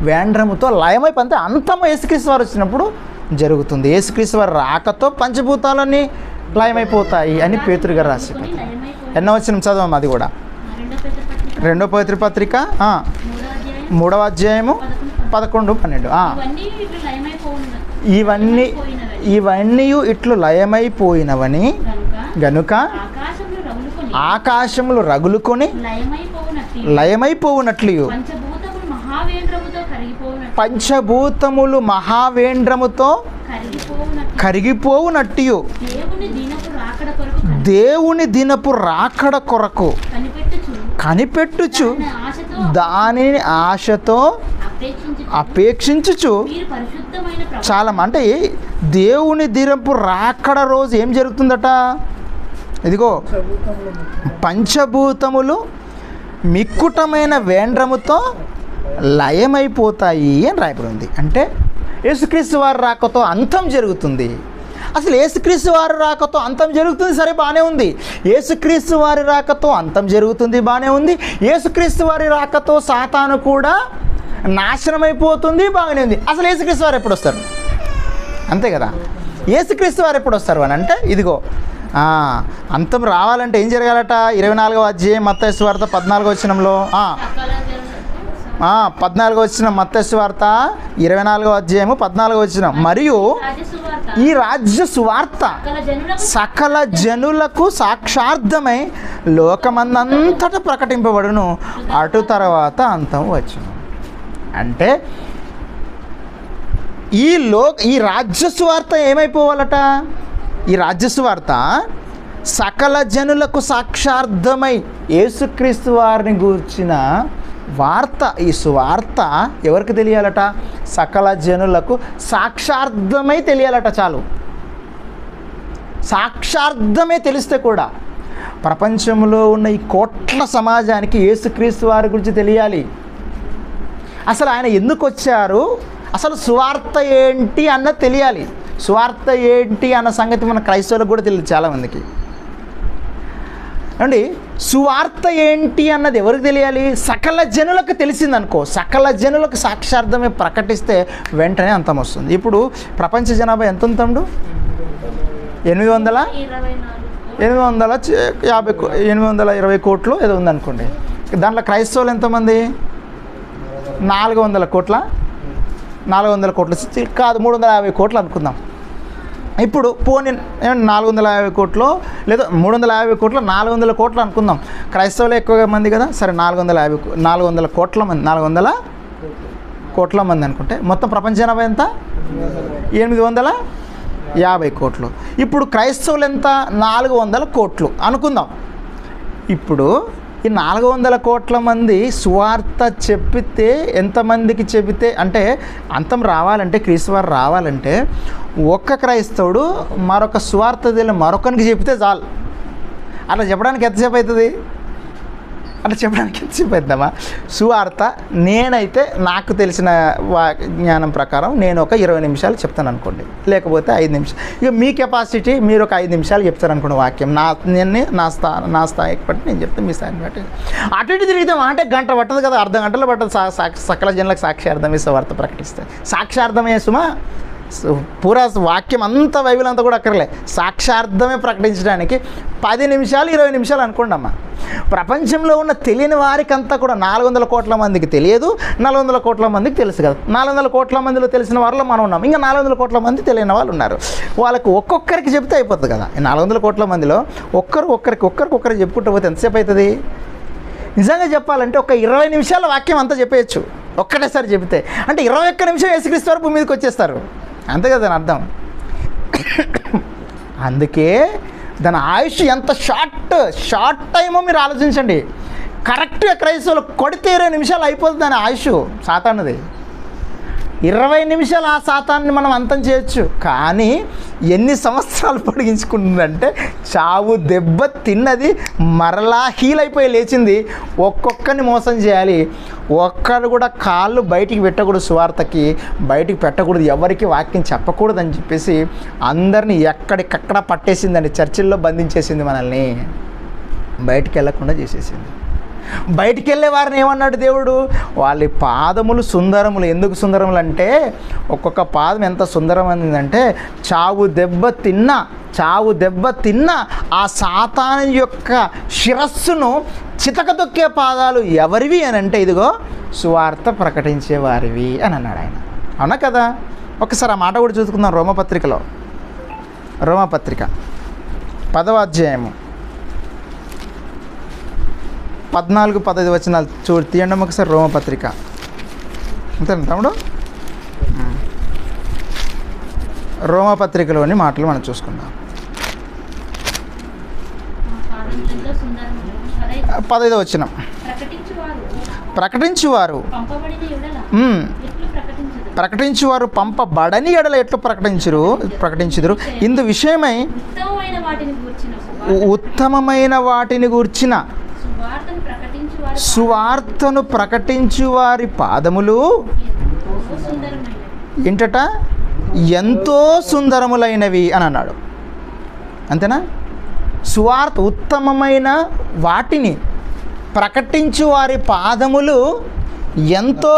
వేండ్రముతో లయమైపోతే అంతము యేసుక్రీస్తు వారు వచ్చినప్పుడు జరుగుతుంది. యేసుక్రీస్తు వారు రాకతో పంచభూతాలన్నీ లయమైపోతాయి అని పేతురు గారు రాసి. ఎన్నో వచ్చిన చదవం అది కూడా? 2వ పేతురు పత్రిక 3వ అధ్యాయము 11, 12. ఇవన్నీ ఇట్లు లయమైపోయినవని గనుక ఆకాశములు రగులుకొని లయమైపోవునట్లు పంచభూతములు మహావేంద్రముతో కరిగిపోవునట్టు దేవుని దినపు రాకడ కొరకు కనిపెట్టుచు దానిని ఆశతో అపేక్షించుచు మీరు పరిశుద్ధమైన ప్రభు చాలా అంటే దేవుని దిరంపు రాకడ రోజు ఏం జరుగుతుందట? ఇదిగో పంచభూతములు మిక్కుటమైన వేండ్రముతో లయమైపోతాయి అని రాయబడి ఉంది. అంటే యేసుక్రీస్తు వారి రాకతో అంతం జరుగుతుంది. అసలు యేసుక్రీస్తు వారి రాకతో అంతం జరుగుతుంది, సరే బాగానే ఉంది. యేసుక్రీస్తు వారి రాకతో అంతం జరుగుతుంది, బాగానే ఉంది. యేసుక్రీస్తు వారి రాకతో సాతాను కూడా నాశనమైపోతుంది, బాగానే ఉంది. అసలు యేసుక్రీస్తు వారు ఎప్పుడు వస్తారు? అంతే కదా, యేసుక్రీస్తు వారు ఎప్పుడు వస్తారు అని అంటే ఇదిగో అంతం రావాలంటే ఏం జరగాలట? 24వ అధ్యాయం మత్తయి సువార్త 14వ వచనంలో 14వ వచనం మత్తయి సువార్త 24వ అధ్యాయము 14వ వచనం. మరియు ఈ రాజ్య సువార్త సకల జనులకు సాక్షార్థమై లోకమందంతటా ప్రకటింపబడును, అటు తర్వాత అంతం వచ్చును. అంటే ఈ రాజ్య సువార్త ఏమైపోవాలట? ఈ రాజ్య సువార్త సకల జనులకు సాక్షార్థమై యేసుక్రీస్తు వారిని గూర్చిన వార్త, ఈ సువార్త ఎవరికి తెలియాలట? సకల జనులకు సాక్షార్థమై తెలియాలట. చాలు, సాక్షార్థమే తెలిస్తే కూడా ప్రపంచంలో ఉన్న ఈ కోట్ల సమాజానికి యేసుక్రీస్తు వారి గురించి తెలియాలి. అసలు ఆయన ఎందుకు వచ్చారు, అసలు సువార్త ఏంటి అన్నది తెలియాలి. సువార్త ఏంటి అన్న సంగతి మన క్రైస్తవులకు కూడా తెలియదు చాలామందికి. అండి సువార్త ఏంటి అన్నది ఎవరికి తెలియాలి? సకల జనులకు తెలిసిందనుకో, సకల జనులకు సాక్షార్థమే ప్రకటిస్తే వెంటనే అంతం వస్తుంది. ఇప్పుడు ప్రపంచ జనాభా ఎంత ఉంది తమ్ముడు? 820 కోట్లు ఏదో ఉందనుకోండి. దాంట్లో క్రైస్తవులు ఎంతమంది? 400 కోట్ల 400 కోట్లు కాదు, 350 కోట్లు అనుకుందాం. ఇప్పుడు పోనీ 450 కోట్లు లేదా 350 కోట్లు 400 కోట్లు అనుకుందాం. క్రైస్తవులు ఎక్కువగా మంది కదా, సరే 400 కోట్ల మంది 400 కోట్ల మంది అనుకుంటే మొత్తం ప్రపంచ జనాభా ఎంత? 850 కోట్లు. ఇప్పుడు క్రైస్తవులు ఎంత? 400 కోట్లు అనుకుందాం. ఇప్పుడు ఈ 400 కోట్ల మంది సువార్త చెప్పితే ఎంతమందికి చెబితే, అంటే అంతం రావాలంటే క్రీస్తు వారు రావాలంటే ఒక్క క్రైస్తవుడు మరొక సువార్త తెలియని మరొకరికి చెప్తే చాలు. అట్లా చెప్పడానికి ఎంతసేపు అవుతుంది? అవుతుందమ్మా సువార్త? నేనైతే నాకు తెలిసిన జ్ఞానం ప్రకారం నేను ఒక 20 నిమిషాలు చెప్తాను అనుకోండి, లేకపోతే 5 నిమిషాలు. ఇక మీ కెపాసిటీ మీరు ఒక 5 నిమిషాలు చెప్తారు అనుకోండి వాక్యం. నా స్థాయికి బట్టి నేను చెప్తాను, మీ స్థాయిని బట్టి. అటు ఇటు తిరిగితే అంటే గంట పట్టదు కదా, అర్ధ గంటలో పట్టదు. సకల జనులకు సాక్షార్థమే సువార్త ప్రకటిస్తే. సాక్షార్థమే సుమా, పూరా వాక్యం అంతా బైబిల్ అంతా కూడా అక్కర్లే, సాక్షార్థమే ప్రకటించడానికి 10 నిమిషాలు 20 నిమిషాలు అనుకోండి అమ్మా. ప్రపంచంలో ఉన్న తెలియని వారికంతా కూడా 400 కోట్ల మందికి తెలియదు, 400 కోట్ల మందికి తెలుసు కదా. 400 కోట్ల మందిలో తెలిసిన వారిలో మనం ఉన్నాం, ఇంకా 400 కోట్ల మంది తెలియని వాళ్ళు ఉన్నారు. వాళ్ళకు ఒక్కొక్కరికి చెప్తే అయిపోతుంది కదా. ఈ 400 కోట్ల మందిలో ఒక్కరికి చెప్పుకుంటూ పోతే ఎంతసేపు అవుతుంది? నిజంగా చెప్పాలంటే ఒక 20 నిమిషాల వాక్యం అంతా చెప్పేయచ్చు ఒక్కటేసారి చెబితే. అంటే 21 నిమిషం యేసుక్రీస్తు వారు భూమి మీదకి వచ్చేస్తారు, అంతే కదా దాని అర్థం. అందుకే దాని ఆయుష్ ఎంత షార్ట్ టైమో మీరు ఆలోచించండి. కరెక్ట్గా క్రైస్తవులు కొడితే 20 నిమిషాలు అయిపోతుంది దాని ఆయుష్. సాతానుది 20 నిమిషాలు ఆ సాతాన్ని మనం అంతం చేయొచ్చు. కానీ ఎన్ని సంవత్సరాలు పొడిగించుకుంటుందంటే చావు దెబ్బ తిన్నది మరలా హీల్ అయిపోయి లేచింది. ఒక్కొక్కరిని మోసం చేయాలి, ఒక్కరు కూడా కాళ్ళు బయటికి పెట్టకూడదు, సువార్తకి బయటికి పెట్టకూడదు, ఎవరికి వాక్యం చెప్పకూడదు అని చెప్పేసి అందరినీ ఎక్కడికక్కడ పట్టేసిందండి. చర్చిల్లో బంధించేసింది, మనల్ని బయటికి వెళ్ళకుండా చేసేసింది. బయటికి వెళ్ళే వారిని ఏమన్నాడు దేవుడు? వాళ్ళ పాదములు సుందరములు. ఎందుకు సుందరములు అంటే ఒక్కొక్క పాదం ఎంత సుందరమైందంటే చావు దెబ్బ తిన్న ఆ సాతాను యొక్క శిరస్సును చితకదొక్కే పాదాలు ఎవరివి అని అంటే ఇదిగో సువార్త ప్రకటించే వారివి అని అన్నాడు ఆయన. అవునా కదా? ఒకసారి ఆ మాట కూడా చూసుకుందాం. రోమపత్రిక 10వ అధ్యాయము 14-15 వచనాలు తీయండి ఒకసారి. రోమపత్రిక అంతేనా తమ్ముడు? రోమపత్రికలోని మాటలు మనం చూసుకుందాం. 15వ వచనం. ప్రకటించువారు ప్రకటించువారు పంపబడని ఎడల ఎట్లు ప్రకటించుదురు ఇందు విషయమై ఉత్తమమైన వాటిని గూర్చిన సువార్తను ప్రకటించు వారి పాదములు ఏంటట ఎంతో సుందరములైనవి అని అన్నాడు. అంతేనా? సువార్త ఉత్తమమైన వాటిని ప్రకటించు వారి పాదములు ఎంతో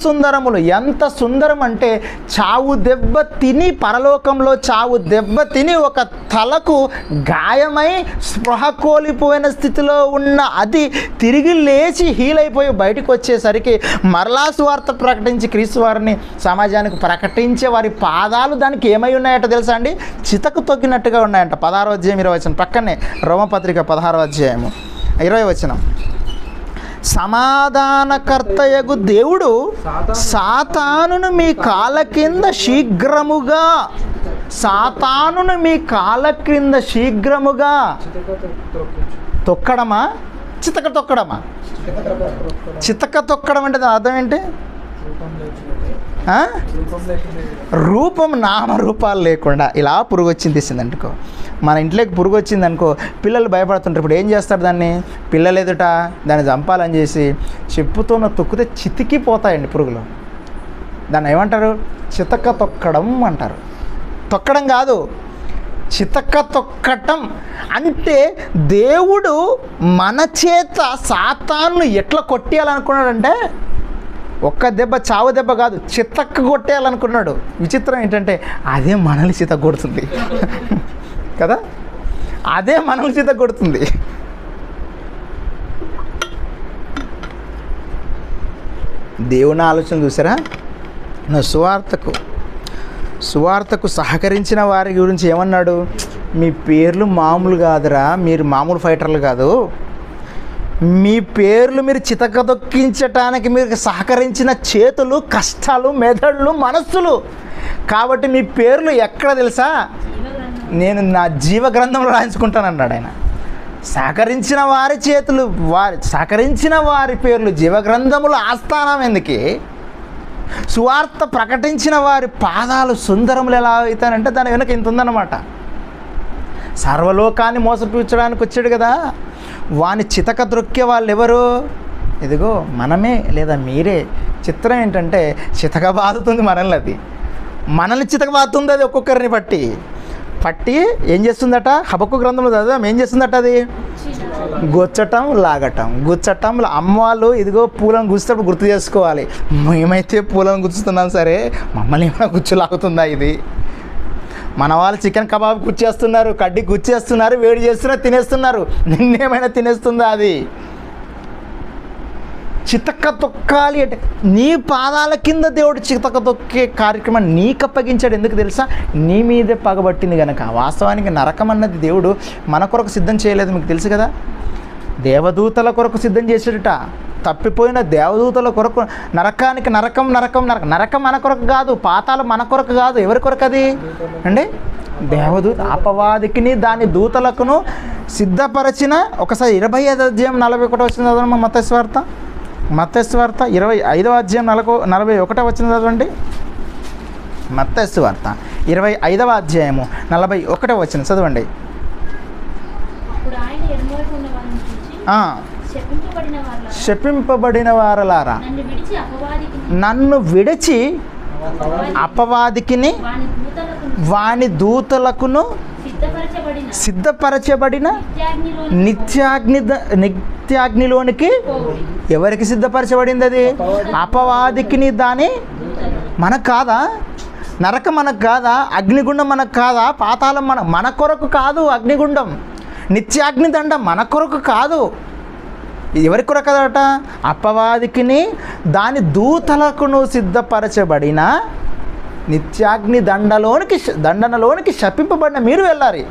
సుందరములు. ఎంత సుందరం అంటే చావు దెబ్బ తిని, పరలోకంలో చావు దెబ్బ తిని ఒక తలకు గాయమై స్పృహ కోల్పోయిన స్థితిలో ఉన్న అది తిరిగి లేచి హీలైపోయి బయటకు వచ్చేసరికి మరలా సువార్త ప్రకటించి క్రీస్తు వారిని సమాజానికి ప్రకటించే వారి పాదాలు దానికి ఏమై ఉన్నాయట తెలుసా అండి? చితకు తొక్కినట్టుగా ఉన్నాయంట. 16వ అధ్యాయం 20వ వచనం పక్కనే రోమపత్రిక 16వ అధ్యాయము 20వ వచనం. సమాధానకర్తయగు దేవుడు సాతానును మీ కాళ్ళ కింద శీఘ్రముగా తొక్కడమా చితక తొక్కడమా? చితక తొక్కడం అంటే దాని అర్థం ఏంటి? రూపం నామరూపాలు లేకుండా ఇలా పురుగు వచ్చింది తీసింది అనుకో. మన ఇంట్లోకి పురుగు వచ్చింది అనుకో, పిల్లలు భయపడుతుంటారు. ఇప్పుడు ఏం చేస్తారు? దాన్ని పిల్లలు ఎదుట దాన్ని చంపాలని చేసి చెప్పుతోన తొక్కితే చితికిపోతాయండి పురుగులు. దాన్ని ఏమంటారు? చితక తొక్కడం అంటారు. తొక్కడం కాదు, చితక తొక్కటం. అంటే దేవుడు మన చేత సాతాను ఎట్లా కొట్టేయాలనుకున్నాడంటే ఒక్క దెబ్బ, చావు దెబ్బ కాదు, చితక్క కొట్టేయాలనుకున్నాడు. విచిత్రం ఏంటంటే అదే మనల్ని చితక కొడుతుంది కదా, అదే మనల్ని చితక కొడుతుంది. దేవుని ఆలోచన చూసారా? నా సువార్తకు సహకరించిన వారి గురించి ఏమన్నాడు? మీ పేర్లు మామూలు కాదురా, మీరు మామూలు ఫైటర్లు కాదు, మీ పేర్లు మీరు చితకదొక్కించటానికి మీరు సహకరించిన చేతులు, కష్టాలు, మెదళ్ళు, మనస్సులు. కాబట్టి మీ పేర్లు ఎక్కడ తెలుసా? నేను నా జీవ గ్రంథంలో రాయించుకుంటానన్నాడు ఆయన. సహకరించిన వారి చేతులు, సహకరించిన వారి పేర్లు జీవ గ్రంథములు ఆస్థానం ఎందుకే? సువార్త ప్రకటించిన వారి పాదాలు సుందరములు ఎలా అవుతానంటే దాని వెనక ఇంత ఉందన్నమాట. సర్వలోకాన్ని మోసపూర్చడానికి వచ్చాడు కదా, వాని చితక ద్రొక్కే వాళ్ళు ఎవరు? ఇదిగో మనమే లేదా మీరే. చిత్రం ఏంటంటే చితక బాదుతుంది మనల్ని, అది మనల్ని చితక బాదుతుంది. అది ఒక్కొక్కరిని పట్టి ఏం చేస్తుందట? హబక్కు గ్రంథంలో చదివాం. ఏం చేస్తుందట? అది గుచ్చటం, గుచ్చటం. అమ్మ వాళ్ళు ఇదిగో పూలను గుచ్చేటప్పుడు గుర్తు చేసుకోవాలి, మేమైతే పూలను గుచ్చుతున్నాం సరే, మమ్మల్ని ఏమైనా గుచ్చులాగుతుందా? ఇది మన వాళ్ళు చికెన్ కబాబ్ గుచ్చేస్తున్నారు, కడ్డీ గుచ్చేస్తున్నారు, వేడి చేస్తున్నారు, తినేస్తున్నారు. నిన్నేమైనా తినేస్తుందా? అది చితక తొక్కాలి అంటే నీ పాదాల కింద దేవుడు చితక తొక్కే కార్యక్రమాన్ని నీకు అప్పగించాడు. ఎందుకు తెలుసా? నీ మీదే పగబట్టింది కనుక. వాస్తవానికి నరకం అన్నది దేవుడు మన కొరకు సిద్ధం చేయలేదు, మీకు తెలుసు కదా. దేవదూతల కొరకు సిద్ధం చేసాడట. తప్పిపోయిన దేవదూతల కొరకు నరకానికి నరకం మన కొరకు కాదు, పాతాలు మన కొరకు కాదు. ఎవరి కొరకు అది అండి? దేవదూత అపవాదికిని దాని దూతలకును సిద్ధపరిచిన. ఒకసారి 25వ అధ్యాయం 41 వచ్చిన చదవండి. మత్తయి వార్త 25వ అధ్యాయం 41 వచ్చిన చదవండి. మత్తయి వార్త 25వ అధ్యాయము 41 వచ్చిన చదవండి. శపింపబడిన వారలారా, నన్ను విడిచి అపవాదికిని వాని దూతలకును సిద్ధపరచబడిన నిత్యాగ్నిలోనికి. ఎవరికి సిద్ధపరచబడింది అది? అపవాదికిని. దాని మనకు కాదా? నరకం మనకు కాదా? అగ్నిగుండం మనకు కాదా? పాతాళం మన కొరకు కాదు. అగ్నిగుండం, నిత్యాగ్ని దండం మన కొరకు కాదు. ఎవరి కొరకు కదట? అపవాదికిని దాని దూతలకును సిద్ధపరచబడిన నిత్యాగ్ని దండనలోనికి శపింపబడిన మీరు వెళ్ళాలి.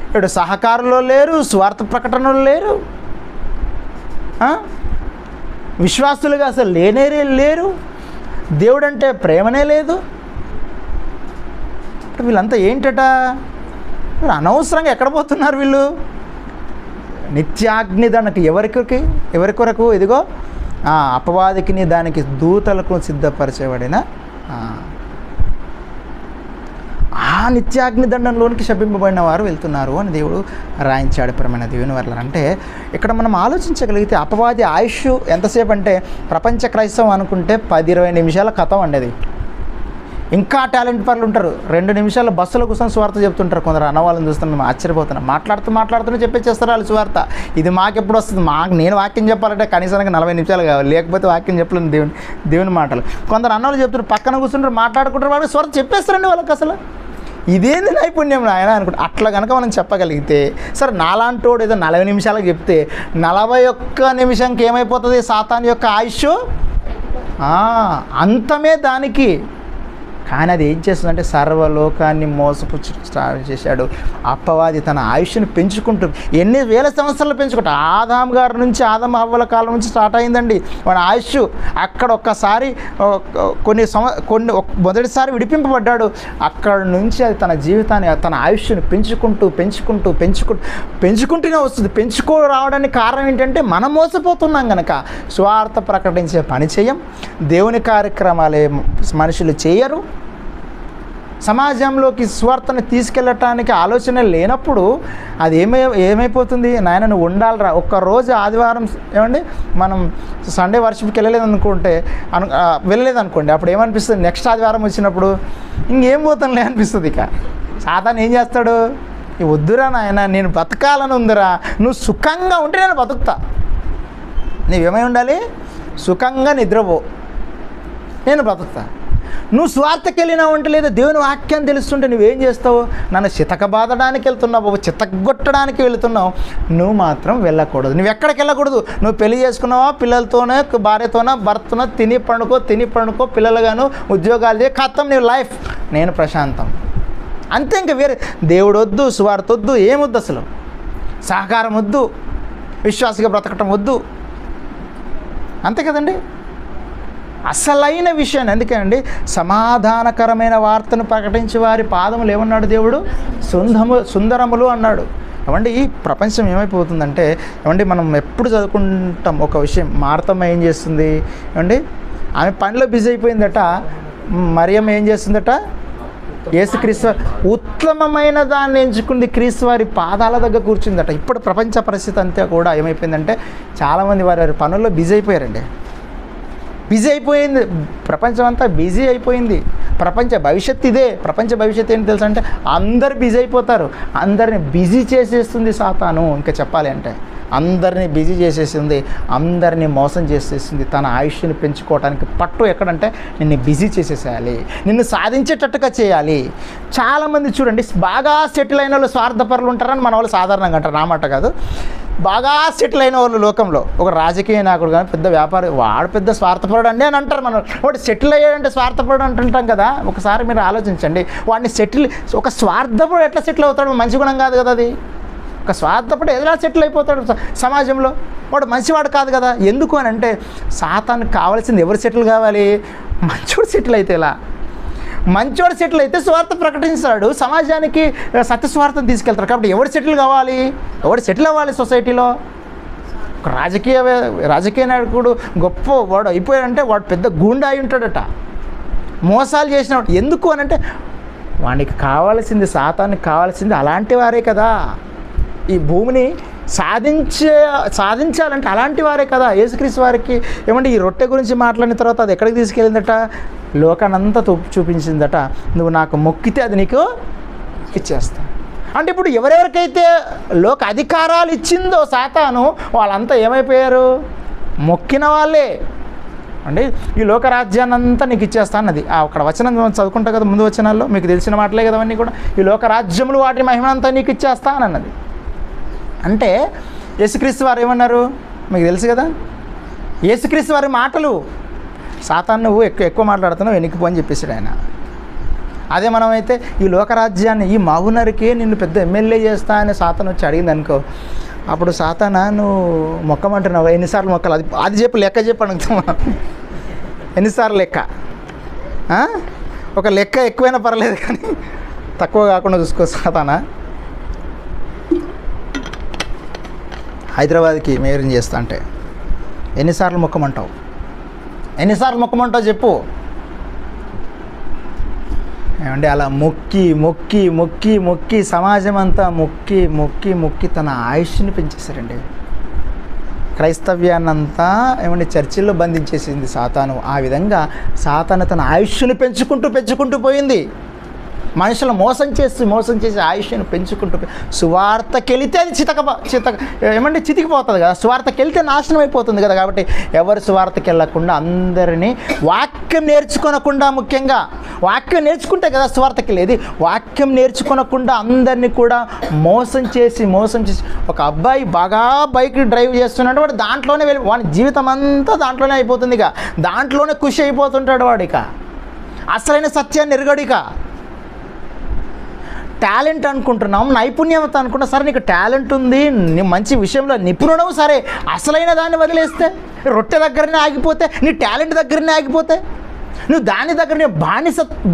ఇప్పుడు సహకారులు లేరు, స్వార్థ ప్రకటనలు లేరు, విశ్వాసులుగా అసలు లేరు, దేవుడంటే ప్రేమనే లేదు. వీళ్ళంతా ఏంటట? అనవసరంగా ఎక్కడ పోతున్నారు వీళ్ళు? నిత్యాగ్ని దండకి. ఎవరి కొరకు? ఇదిగో అపవాదికిని దానికి దూతలకు సిద్ధపరచబడిన ఆ నిత్యాగ్ని దండంలోనికి శపింపబడిన వారు వెళ్తున్నారు అని దేవుడు రాయించాడు. ప్రియమైన దేవుని వల్ల అంటే ఇక్కడ మనం ఆలోచించగలిగితే అపవాది ఆయుష్ ఎంతసేపు అంటే ప్రపంచ క్రైస్తవం అనుకుంటే 10-20 నిమిషాల కథం అండి అది. ఇంకా టాలెంట్ పనులు ఉంటారు, 2 నిమిషాలు బస్సులో కూర్చొని సువార్త చెప్తుంటారు. కొందరు అన్నవాళ్ళని చూస్తే మేము ఆశ్చర్యపోతున్నాం. మాట్లాడుతూనే చెప్పేస్తారు వాళ్ళు సువార్త. ఇది మాకెప్పుడు వస్తుంది? నేను వాక్యం చెప్పాలంటే కనీసానికి 40 నిమిషాలు కావాలి, లేకపోతే వాక్యం చెప్పలేను దేవుని మాటలు. కొందరు అన్నవాళ్ళు చెప్తున్నారు, పక్కన కూర్చుంటారు, మాట్లాడుకుంటారు, వాళ్ళకి సువార్త చెప్పేస్తారండి వాళ్ళకి. అసలు ఇదేంది నైపుణ్యం ఆయన అనుకుంటా. అట్లా కనుక మనం చెప్పగలిగితే సరే, నాలాంటోడు ఏదో 40 నిమిషాలకు చెప్తే 41 నిమిషంకి ఏమైపోతుంది? సాతాను యొక్క ఆయుష్ అంతమే దానికి. కానీ అది ఏం చేస్తుందంటే సర్వలోకాన్ని మోసపుచ్చు స్టార్ట్ చేశాడు. అపవాది తన ఆయుష్ని పెంచుకుంటుంది. ఎన్ని వేల సంవత్సరాలు పెంచుకుంటా. ఆదాం గారి నుంచి, ఆదం హవ్వల కాలం నుంచి స్టార్ట్ అయిందండి వాడి ఆయుష్. అక్కడ ఒక్కసారి మొదటిసారి విడిపింపబడ్డాడు. అక్కడ నుంచి అది తన జీవితాన్ని, తన ఆయుష్ని పెంచుకుంటూనే వస్తుంది. రావడానికి కారణం ఏంటంటే మనం మోసపోతున్నాం కనుక. స్వార్థ ప్రకటించే పని చేయం, దేవుని కార్యక్రమాలే మనుషులు చేయరు. సమాజంలోకి స్వార్థను తీసుకెళ్ళటానికి ఆలోచన లేనప్పుడు అది ఏమైపోతుంది? నాయన నువ్వు ఉండాలిరా. ఒక్కరోజు ఆదివారం ఏమండి మనం సండే వర్షిప్కి వెళ్ళలేదనుకోండి, అప్పుడు ఏమనిపిస్తుంది? నెక్స్ట్ ఆదివారం వచ్చినప్పుడు ఇంకేం పోతానులే అనిపిస్తుంది. ఇక సాతాను ఏం చేస్తాడు? వద్దురా నాయన, నేను బతకాలని ఉందిరా, నువ్వు సుఖంగా ఉంటే నేను బతుకుతా. నీవేమై ఉండాలి? సుఖంగా నిద్రపో, నేను బ్రతుకుతా. నువ్వు స్వార్థకి వెళ్ళినావు అంటే, లేదా దేవుని వాక్యం తెలుస్తుంటే నువ్వేం చేస్తావు? నన్ను చితకబాదడానికి వెళ్తున్నావు, చితగొట్టడానికి వెళుతున్నావు. నువ్వు మాత్రం వెళ్ళకూడదు. నువ్వు ఎక్కడికి వెళ్ళకూడదు? నువ్వు పెళ్లి చేసుకున్నావా, పిల్లలతోనే, భార్యతోనే, భర్తనో, తిని పండుకో, పిల్లలుగాను, ఉద్యోగాలు చేయ, ఖతం నీ లైఫ్. నేను ప్రశాంతం అంతే. ఇంకా వేరే దేవుడు వద్దు, స్వార్థ వద్దు, ఏమొద్దు, అసలు సహకారం వద్దు, విశ్వాసగా బ్రతకటం వద్దు. అంతే కదండి అసలైన విషయాన్ని. అందుకేనండి సమాధానకరమైన వార్తను ప్రకటించే వారి పాదములు ఏమన్నాడు దేవుడు? సుందరములు అన్నాడు. ఏమండి ఈ ప్రపంచం ఏమైపోతుందంటే, ఏమండి మనం ఎప్పుడు చదువుకుంటాం ఒక విషయం. మార్తమ్మ ఏం చేస్తుంది? ఏమండి ఆమె పనిలో బిజీ అయిపోయిందట. మరియమ్మ ఏం చేస్తుందట? యేసుక్రీస్తు ఉత్తమమైన దాన్ని ఎంచుకుంది, క్రీస్తు వారి పాదాల దగ్గర కూర్చుందట. ఇప్పుడు ప్రపంచ పరిస్థితి అంతా కూడా ఏమైపోయిందంటే, చాలామంది వారి పనుల్లో బిజీ అయిపోయారండి. బిజీ అయిపోయింది, ప్రపంచం అంతా బిజీ అయిపోయింది. ప్రపంచ భవిష్యత్తు ఇదే. ప్రపంచ భవిష్యత్తు ఏంటి తెలుసు అంటే, అందరు బిజీ అయిపోతారు. అందరిని బిజీ చేసేస్తుంది సాతాను. ఇంకా చెప్పాలి అంటే అందరినీ బిజీ చేసేసింది, అందరినీ మోసం చేసేసింది. తన ఆయుష్ని పెంచుకోవడానికి పట్టు ఎక్కడంటే నిన్ను బిజీ చేసేసేయాలి, నిన్ను సాధించేటట్టుగా చేయాలి. చాలామంది చూడండి, బాగా సెటిల్ అయిన వాళ్ళు స్వార్థపరులు ఉంటారని మన వాళ్ళు సాధారణంగా అంటారు, నా మాట కాదు. బాగా సెటిల్ అయిన వాళ్ళు లోకంలో, ఒక రాజకీయ నాయకుడు కానీ పెద్ద వ్యాపారి, వాడు పెద్ద స్వార్థపరుడు అండి అని అంటారు. మనం వాడు సెటిల్ అయ్యాడంటే స్వార్థపరుడు అంటుంటాం కదా. ఒకసారి మీరు ఆలోచించండి, వాడిని ఒక స్వార్థపరుడు ఎట్లా సెటిల్ అవుతాడు? మంచి గుణం కాదు కదా అది. ఒక స్వార్థపడి ఎలా సెటిల్ అయిపోతాడు సమాజంలో? వాడు మంచివాడు కాదు కదా. ఎందుకు అని అంటే, సాతానికి కావాల్సింది ఎవరు సెటిల్ కావాలి? మంచోడు సెటిల్ అయితే ఎలా? మంచోడు సెటిల్ అయితే స్వార్థ ప్రకటిస్తాడు, సమాజానికి సత్యస్వార్థం తీసుకెళ్తారు. కాబట్టి ఎవరు సెటిల్ కావాలి? ఎవరు సెటిల్ అవ్వాలి సొసైటీలో? ఒక రాజకీయ నాయకుడు గొప్ప వాడు అయిపోయాడంటే వాడు పెద్ద గూండా అయి ఉంటాడట, మోసాలు చేసినవాడు. ఎందుకు అని అంటే, వానికి కావాల్సింది, సాతానికి కావాల్సింది అలాంటి వారే కదా. ఈ భూమిని సాధించాలంటే అలాంటి వారే కదా. యేసుక్రీస్తు వారికి ఏమంటే ఈ రొట్టె గురించి మాట్లాడిన తర్వాత అది ఎక్కడికి తీసుకెళ్ళిందట? లోకానంతా చూపించిందట. నువ్వు నాకు మొక్కితే అది నీకు ఇచ్చేస్తా. అంటే ఇప్పుడు ఎవరెవరికైతే లోక అధికారాలు ఇచ్చిందో సాతాను, వాళ్ళంతా ఏమైపోయారు? మొక్కిన వాళ్ళే. అంటే ఈ లోకరాజ్యాన్ని అంతా నీకు ఇచ్చేస్తా అన్నది. అక్కడ వచనం చదువుకుంటా కదా, ముందు వచనాల్లో మీకు తెలిసిన మాటలే కదా అవన్నీ కూడా. ఈ లోకరాజ్యములు వాటి మహిమనంతా నీకు ఇచ్చేస్తా అని అన్నది. అంటే యేసుక్రీస్తు వారు ఏమన్నారు మీకు తెలుసు కదా. యేసుక్రీస్తు వారి మాటలు, సాతాను నువ్వు ఎక్కువ మాట్లాడుతున్నావు, వెనక్కిపో అని చెప్పేసాడు ఆయన. అదే మనమైతే ఈ లోకరాజ్యాన్ని, ఈ మహునరికే నిన్ను పెద్ద ఎమ్మెల్యే చేస్తా అని సాతాను వచ్చి అడిగింది అనుకో, అప్పుడు సాతానా నువ్వు మొక్కమంటున్నావు, ఎన్నిసార్లు మొక్కలు? అది చెప్పు, లెక్క చెప్పు అడుగుతాం. ఎన్నిసార్లు లెక్క? ఒక లెక్క ఎక్కువైనా పర్లేదు కానీ తక్కువ కాకుండా చూసుకో సాతానా. హైదరాబాద్కి మేయర్ని చేస్తా అంటే ఎన్నిసార్లు మొక్కమంటావు? ఎన్నిసార్లు మొక్కమంటావు చెప్పు. ఏమంటే అలా మొక్కి మొక్కి మొక్కి మొక్కి సమాజం అంతా మొక్కి మొక్కి మొక్కి తన ఆయుష్ని పెంచేశారండి. క్రైస్తవ్యాన్నంతా ఏమంటే చర్చిల్లో బంధించేసింది సాతాను. ఆ విధంగా సాతాను తన ఆయుష్ని పెంచుకుంటూ పోయింది. మనుషులు మోసం చేసి ఆయుష్ను పెంచుకుంటూ సువార్తకెళితే అది చితికిపోతుంది కదా. సువార్తకెళ్తే నాశనం అయిపోతుంది కదా. కాబట్టి ఎవరు సువార్తకి వెళ్ళకుండా అందరినీ వాక్యం నేర్చుకోనకుండా, ముఖ్యంగా వాక్యం నేర్చుకుంటే కదా సువార్తకి వెళ్ళేది. వాక్యం నేర్చుకోనకుండా అందరినీ కూడా మోసం చేసి ఒక అబ్బాయి బాగా బైక్ డ్రైవ్ చేస్తున్నాడు. వాడు దాంట్లోనే వాడి జీవితం అంతా దాంట్లోనే అయిపోతుంది. ఇక దాంట్లోనే ఖుషి అయిపోతుంటాడు వాడు. ఇక అసలైన సత్యాన్ని ఎరగడు. ఇక టాలెంట్ అనుకుంటున్నాం, నైపుణ్యత అనుకుంటున్నాం. సరే నీకు టాలెంట్ ఉంది, నీ మంచి విషయంలో నిపుణుడవు, సరే అసలైన దాన్ని వదిలేస్తే, రొట్టె దగ్గరనే ఆగిపోతే, నీ టాలెంట్ దగ్గరనే ఆగిపోతే, నువ్వు దాని దగ్గరనే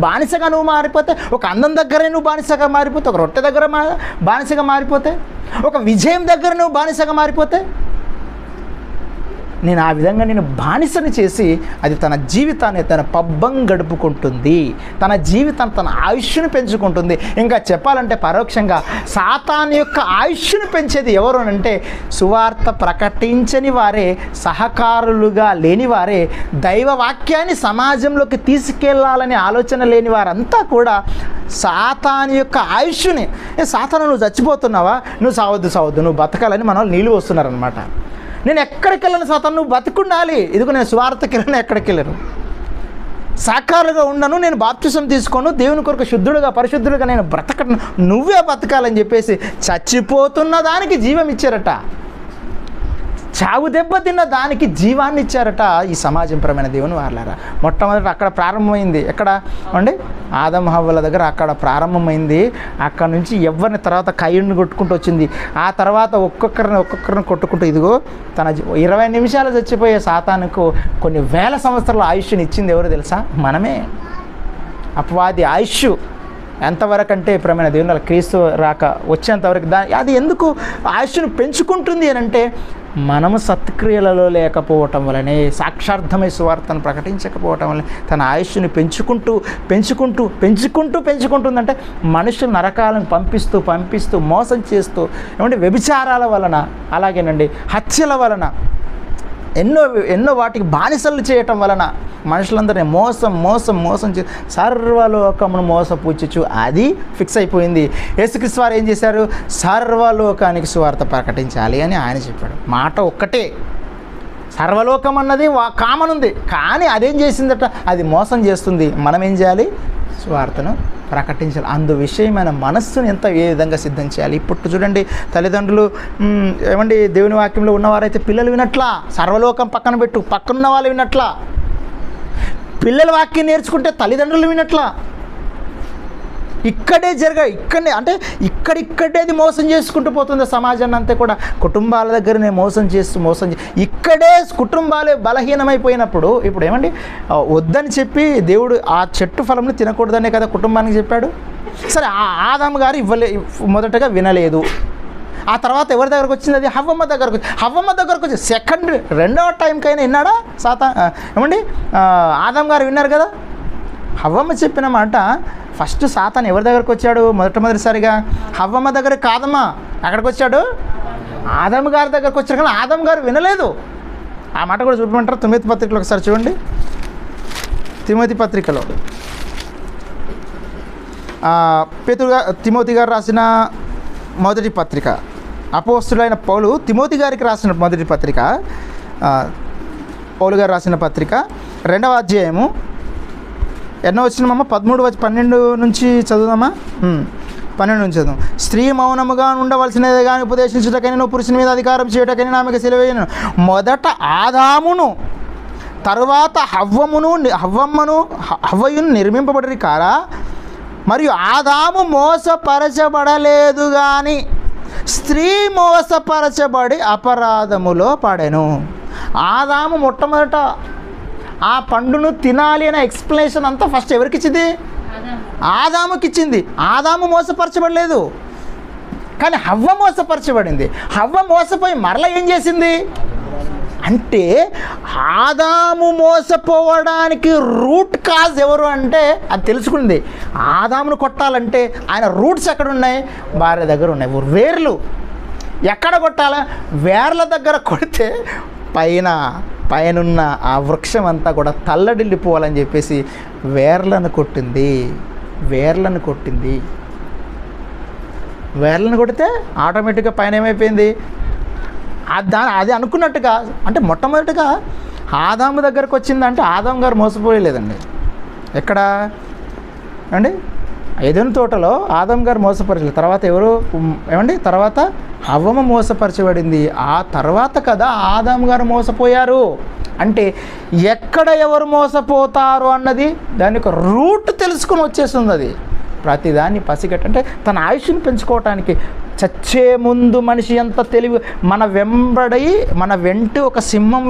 బానిసగా నువ్వు మారిపోతే, ఒక అందం దగ్గరే నువ్వు బానిసగా మారిపోతే, ఒక రొట్టె దగ్గర బానిసగా మారిపోతే, ఒక విజయం దగ్గర నువ్వు బానిసగా మారిపోతే, నేను ఆ విధంగా నేను బానిసని చేసి అది తన జీవితాన్ని తన పబ్బం గడుపుకుంటుంది, తన జీవితాన్ని తన ఆయుష్ను పెంచుకుంటుంది. ఇంకా చెప్పాలంటే పరోక్షంగా సాతాను యొక్క ఆయుష్ను పెంచేది ఎవరు అంటే సువార్త ప్రకటించని వారే, సహకారులుగా లేని వారే, దైవ వాక్యాన్ని సమాజంలోకి తీసుకెళ్లాలనే ఆలోచన లేని వారంతా కూడా సాతాను యొక్క ఆయుష్ని, సాతాను నువ్వు చచ్చిపోతున్నావా, నువ్వు సావద్దు నువ్వు బతకాలని మన వాళ్ళు నీళ్ళు వస్తున్నారనమాట. నేను ఎక్కడికి వెళ్ళను సాతాను, నువ్వు బతుకుండాలి. ఇదిగో నేను స్వార్థకి వెళ్ళను, ఎక్కడికి వెళ్ళను, సాకారులుగా ఉండను, నేను బాప్తిసం తీసుకోను, దేవుని కొరకు శుద్ధుడుగా పరిశుద్ధుడుగా నేను బ్రతకను, నువ్వే బతకాలని చెప్పేసి చచ్చిపోతున్న దానికి జీవం ఇచ్చారట. చావు దెబ్బ తిన్న దానికి జీవాన్ని ఇచ్చారట ఈ సమాజంపరమైన దేవుని వారలారా. మొట్టమొదట అక్కడ ప్రారంభమైంది. ఎక్కడ అండి? ఆదం హవ్వల దగ్గర అక్కడ ప్రారంభమైంది. అక్కడ నుంచి ఎవరిని తర్వాత కయ్యుడిని కొట్టుకుంటూ వచ్చింది. ఆ తర్వాత ఒక్కొక్కరిని కొట్టుకుంటూ ఇదిగో తన 20 నిమిషాలు చచ్చిపోయే సాతానుకు కొన్ని వేల సంవత్సరాల ఆయుష్ని ఇచ్చింది ఎవరు తెలుసా? మనమే. అపవాది ఆయుష్ ఎంతవరకు అంటే ప్రేమైన దేవుని క్రీస్తు రాక వచ్చేంతవరకు అది ఎందుకు ఆయుష్ను పెంచుకుంటుంది అని అంటే మనము సత్క్రియలలో లేకపోవటం వలనే, సాక్షార్థమై సువార్తను ప్రకటించకపోవటం వల్ల తన ఆయుష్ని పెంచుకుంటుందంటే మనుషులు నరకాలను పంపిస్తూ మోసం చేస్తూ ఏమంటే వ్యభిచారాల వలన, అలాగేనండి హత్యల వలన, ఎన్నో వాటికి బానిసలు చేయటం వలన మనుషులందరినీ మోసం చేసి సర్వలోకమును మోసపుచ్చుచు అది ఫిక్స్ అయిపోయింది. యేసుక్రీస్తు వారు ఏం చేశారు? సర్వలోకానికి సువార్త ప్రకటించాలి అని ఆయన చెప్పాడు. మాట ఒక్కటే, సర్వలోకం అన్నది కామన్ ఉంది, కానీ అదేం చేసిందట? అది మోసం చేస్తుంది. మనం ఏం చేయాలి? సువార్తను ప్రకటించాలి. అందు విషయమైన మనస్సును ఏ విధంగా సిద్ధం చేయాలి. ఇప్పుడు చూడండి, తల్లిదండ్రులు ఏమండి దేవుని వాక్యంలో ఉన్నవారైతే పిల్లలు వినట్లా, సర్వలోకం పక్కన పెట్టు, పక్కనున్న వాళ్ళు వినట్లా. పిల్లల వాక్యం నేర్చుకుంటే తల్లిదండ్రులు వినట్లా. ఇక్కడనే అంటే ఇక్కడేది మోసం చేసుకుంటూ పోతుంది సమాజాన్ని అంతా కూడా. కుటుంబాల దగ్గరనే మోసం ఇక్కడే కుటుంబాలే బలహీనమైపోయినప్పుడు ఇప్పుడు ఏమండి వద్దని చెప్పి దేవుడు ఆ చెట్టు ఫలంను తినకూడదనే కదా కుటుంబానికి చెప్పాడు. సరే ఆదాము గారు మొదటగా వినలేదు. ఆ తర్వాత ఎవరి దగ్గరకు వచ్చింది? అది హవ్వమ్మ దగ్గరకు వచ్చి రెండవ టైంకైనా విన్నాడా ఏమండి? ఆదాము గారు విన్నారు కదా. హవ్వమ్మ చెప్పిన మాట ఫస్ట్ సాతాను ఎవరి దగ్గరకు వచ్చాడు? మొదటిసారిగా హవ్వమ్మ దగ్గర కాదమ్మా, ఎక్కడికి వచ్చాడు? ఆదాము గారి దగ్గరకు వచ్చాడు. కానీ ఆదాము గారు వినలేదు. ఆ మాట కూడా చూపమంటారు? తిమోతి పత్రికలో ఒకసారి చూడండి. తిమోతి పత్రికలో తిమోతి గారు రాసిన మొదటి పత్రిక, అపోస్తులైన పౌలు తిమోతి గారికి రాసిన మొదటి పత్రిక, పౌలు గారు రాసిన పత్రిక 2వ అధ్యాయము ఎన్నో వచ్చినామమ్మా? 12 నుంచి చదువుదామా? 12 నుంచి చదువు. స్త్రీ మౌనముగా ఉండవలసినదే కానీ ఉపదేశించుటకైనా నువ్వు పురుషుని మీద అధికారం చేయటకైనా ఆమెకు సెలవేయను. మొదట ఆదామును తరువాత హవ్వయును నిర్మింపబడి కారా? మరియు ఆదాము మోసపరచబడలేదు కానీ స్త్రీ మోసపరచబడి అపరాధములో పడెను. ఆదాము మొట్టమొదట ఆ పండును తినాలి అనే ఎక్స్ప్లెనేషన్ అంతా ఫస్ట్ ఎవరికి ఇచ్చింది? ఆదాముకి ఇచ్చింది. ఆదాము మోసపరచబడలేదు, కానీ హవ్వ మోసపరచబడింది. హవ్వ మోసపోయి మరలా ఏం చేసింది? అంటే ఆదాము మోసపోవడానికి రూట్ కాజ్ ఎవరు అంటే అది తెలుసుకుంది. ఆదామును కొట్టాలంటే ఆయన రూట్స్ ఎక్కడ ఉన్నాయి? భార్య దగ్గర ఉన్నాయి. వేర్లు ఎక్కడ కొట్టాలా? వేర్ల దగ్గర కొడితే పైనున్న ఆ వృక్షం అంతా కూడా తల్లడిల్లిపోవాలని చెప్పేసి వేర్లను కొట్టింది. వేర్లను కొడితే ఆటోమేటిక్గా పైన ఏమైపోయింది? అది అనుకున్నట్టుగా అంటే మొట్టమొదటిగా ఆదాము దగ్గరకు వచ్చిందంటే ఆదాము గారు మోసపోయలేదండి. ఎక్కడ అండి? ఏదెను తోటలో ఆదాము గారు మోసపరచలేదు. తర్వాత తర్వాత హవ్వ మోసపరచబడింది. ఆ తర్వాత కదా ఆదాము గారు మోసపోయారు. అంటే ఎక్కడ ఎవరు మోసపోతారు అన్నది దాని యొక్క రూట్ తెలుసుకొని వచ్చేస్తుంది. అది ప్రతిదాన్ని పసిగట్ట అంటే తన ఆయుష్ని పెంచుకోవటానికి చచ్చే ముందు మనిషి ఎంత తెలివి మన వెంట ఒక సింహం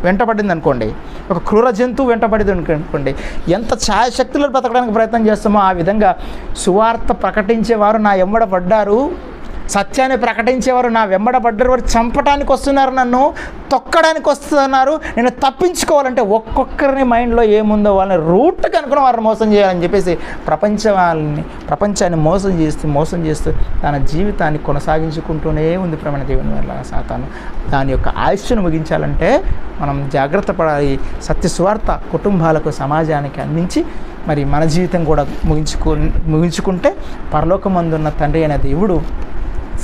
వెంటబడింది అనుకోండి, ఒక క్రూర జంతువు వెంటబడింది అనుకోండి, ఎంత ఛాయశక్తులను బ్రతకడానికి ప్రయత్నం చేస్తామో ఆ విధంగా సువార్త ప్రకటించేవారు నా వెంబడ పడ్డారు, సత్యాన్ని ప్రకటించేవారు నా వెంబడ పడ్డారు, వారు చంపడానికి వస్తున్నారు, నన్ను తొక్కడానికి వస్తున్నారు, నేను తప్పించుకోవాలంటే ఒక్కొక్కరిని మైండ్లో ఏముందో వాళ్ళని రూట్ కనుక్కుని వారిని మోసం చేయాలని చెప్పేసి ప్రపంచాన్ని మోసం చేస్తూ తన జీవితాన్ని కొనసాగించుకుంటూనే ఉంది. ప్రమాణ దేవుని వల్ల సాతాను దాని యొక్క ఆయుష్ను ముగించాలంటే మనం జాగ్రత్త పడాలి. సత్య సువార్త కుటుంబాలకు సమాజానికి అందించి మరి మన జీవితం కూడా ముగించుకుంటే పరలోకమందున్న తండ్రి అయిన దేవుడు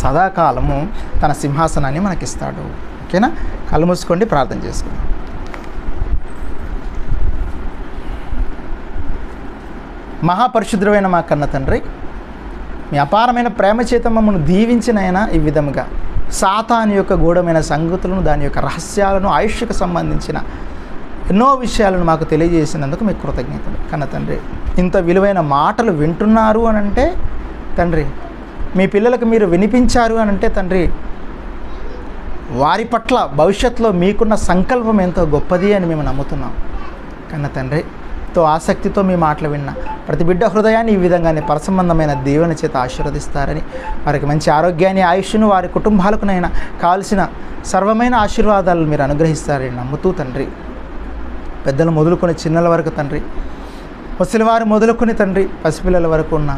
సదాకాలము తన సింహాసనాన్ని మనకిస్తాడు. ఓకేనా? కళ్ళు మూసుకోండి, ప్రార్థన చేసుకుందాం. మహాపరిశుద్ధమైన మా కన్న తండ్రి, మీ అపారమైన ప్రేమ చేత మమ్మల్ని దీవించినైనా ఈ విధముగా సాతాను యొక్క గూఢమైన సంగతులను, దాని యొక్క రహస్యాలను, ఆయుష్కు సంబంధించిన ఎన్నో విషయాలను మాకు తెలియజేసినందుకు మీకు కృతజ్ఞతలు. కన్న తండ్రి, ఇంత విలువైన మాటలు వింటున్నారు అని అంటే తండ్రి, మీ పిల్లలకు మీరు వినిపించారు అని అంటే తండ్రి, వారి పట్ల భవిష్యత్తులో మీకున్న సంకల్పం ఎంతో గొప్పది అని మేము నమ్ముతున్నాం. కన్న తండ్రి, ఆసక్తితో మీ మాటలు విన్న ప్రతి బిడ్డ హృదయాన్ని ఈ విధంగానే పరసంబంధమైన దేవుని చేత ఆశీర్వదిస్తారని, వారికి మంచి ఆరోగ్యాన్ని, ఆయుష్ను, వారి కుటుంబాలకునైనా కావలసిన సర్వమైన ఆశీర్వాదాలను మీరు అనుగ్రహిస్తారని నమ్ముతూ తండ్రి, పెద్దలు మొదలుకొని చిన్నల వరకు తండ్రి, ముసలివారు మొదలుకొని తండ్రి, పసిపిల్లల వరకు ఉన్న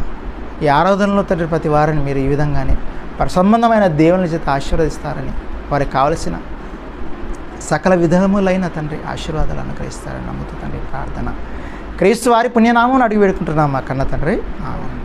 ఈ ఆరాధనలో తండ్రి ప్రతి వారిని మీరు ఈ విధంగానే సంబంధమైన దేవుని చేత ఆశీర్వదిస్తారని, వారికి కావలసిన సకల విధములైన తండ్రి ఆశీర్వాదాలు అనుగ్రహిస్తారని నమ్ముతూ తండ్రి ప్రార్థన క్రీస్తు వారి పుణ్యనామం అడిగి వేడుకుంటున్నాం మా కన్న తండ్రి. ఆమేన్.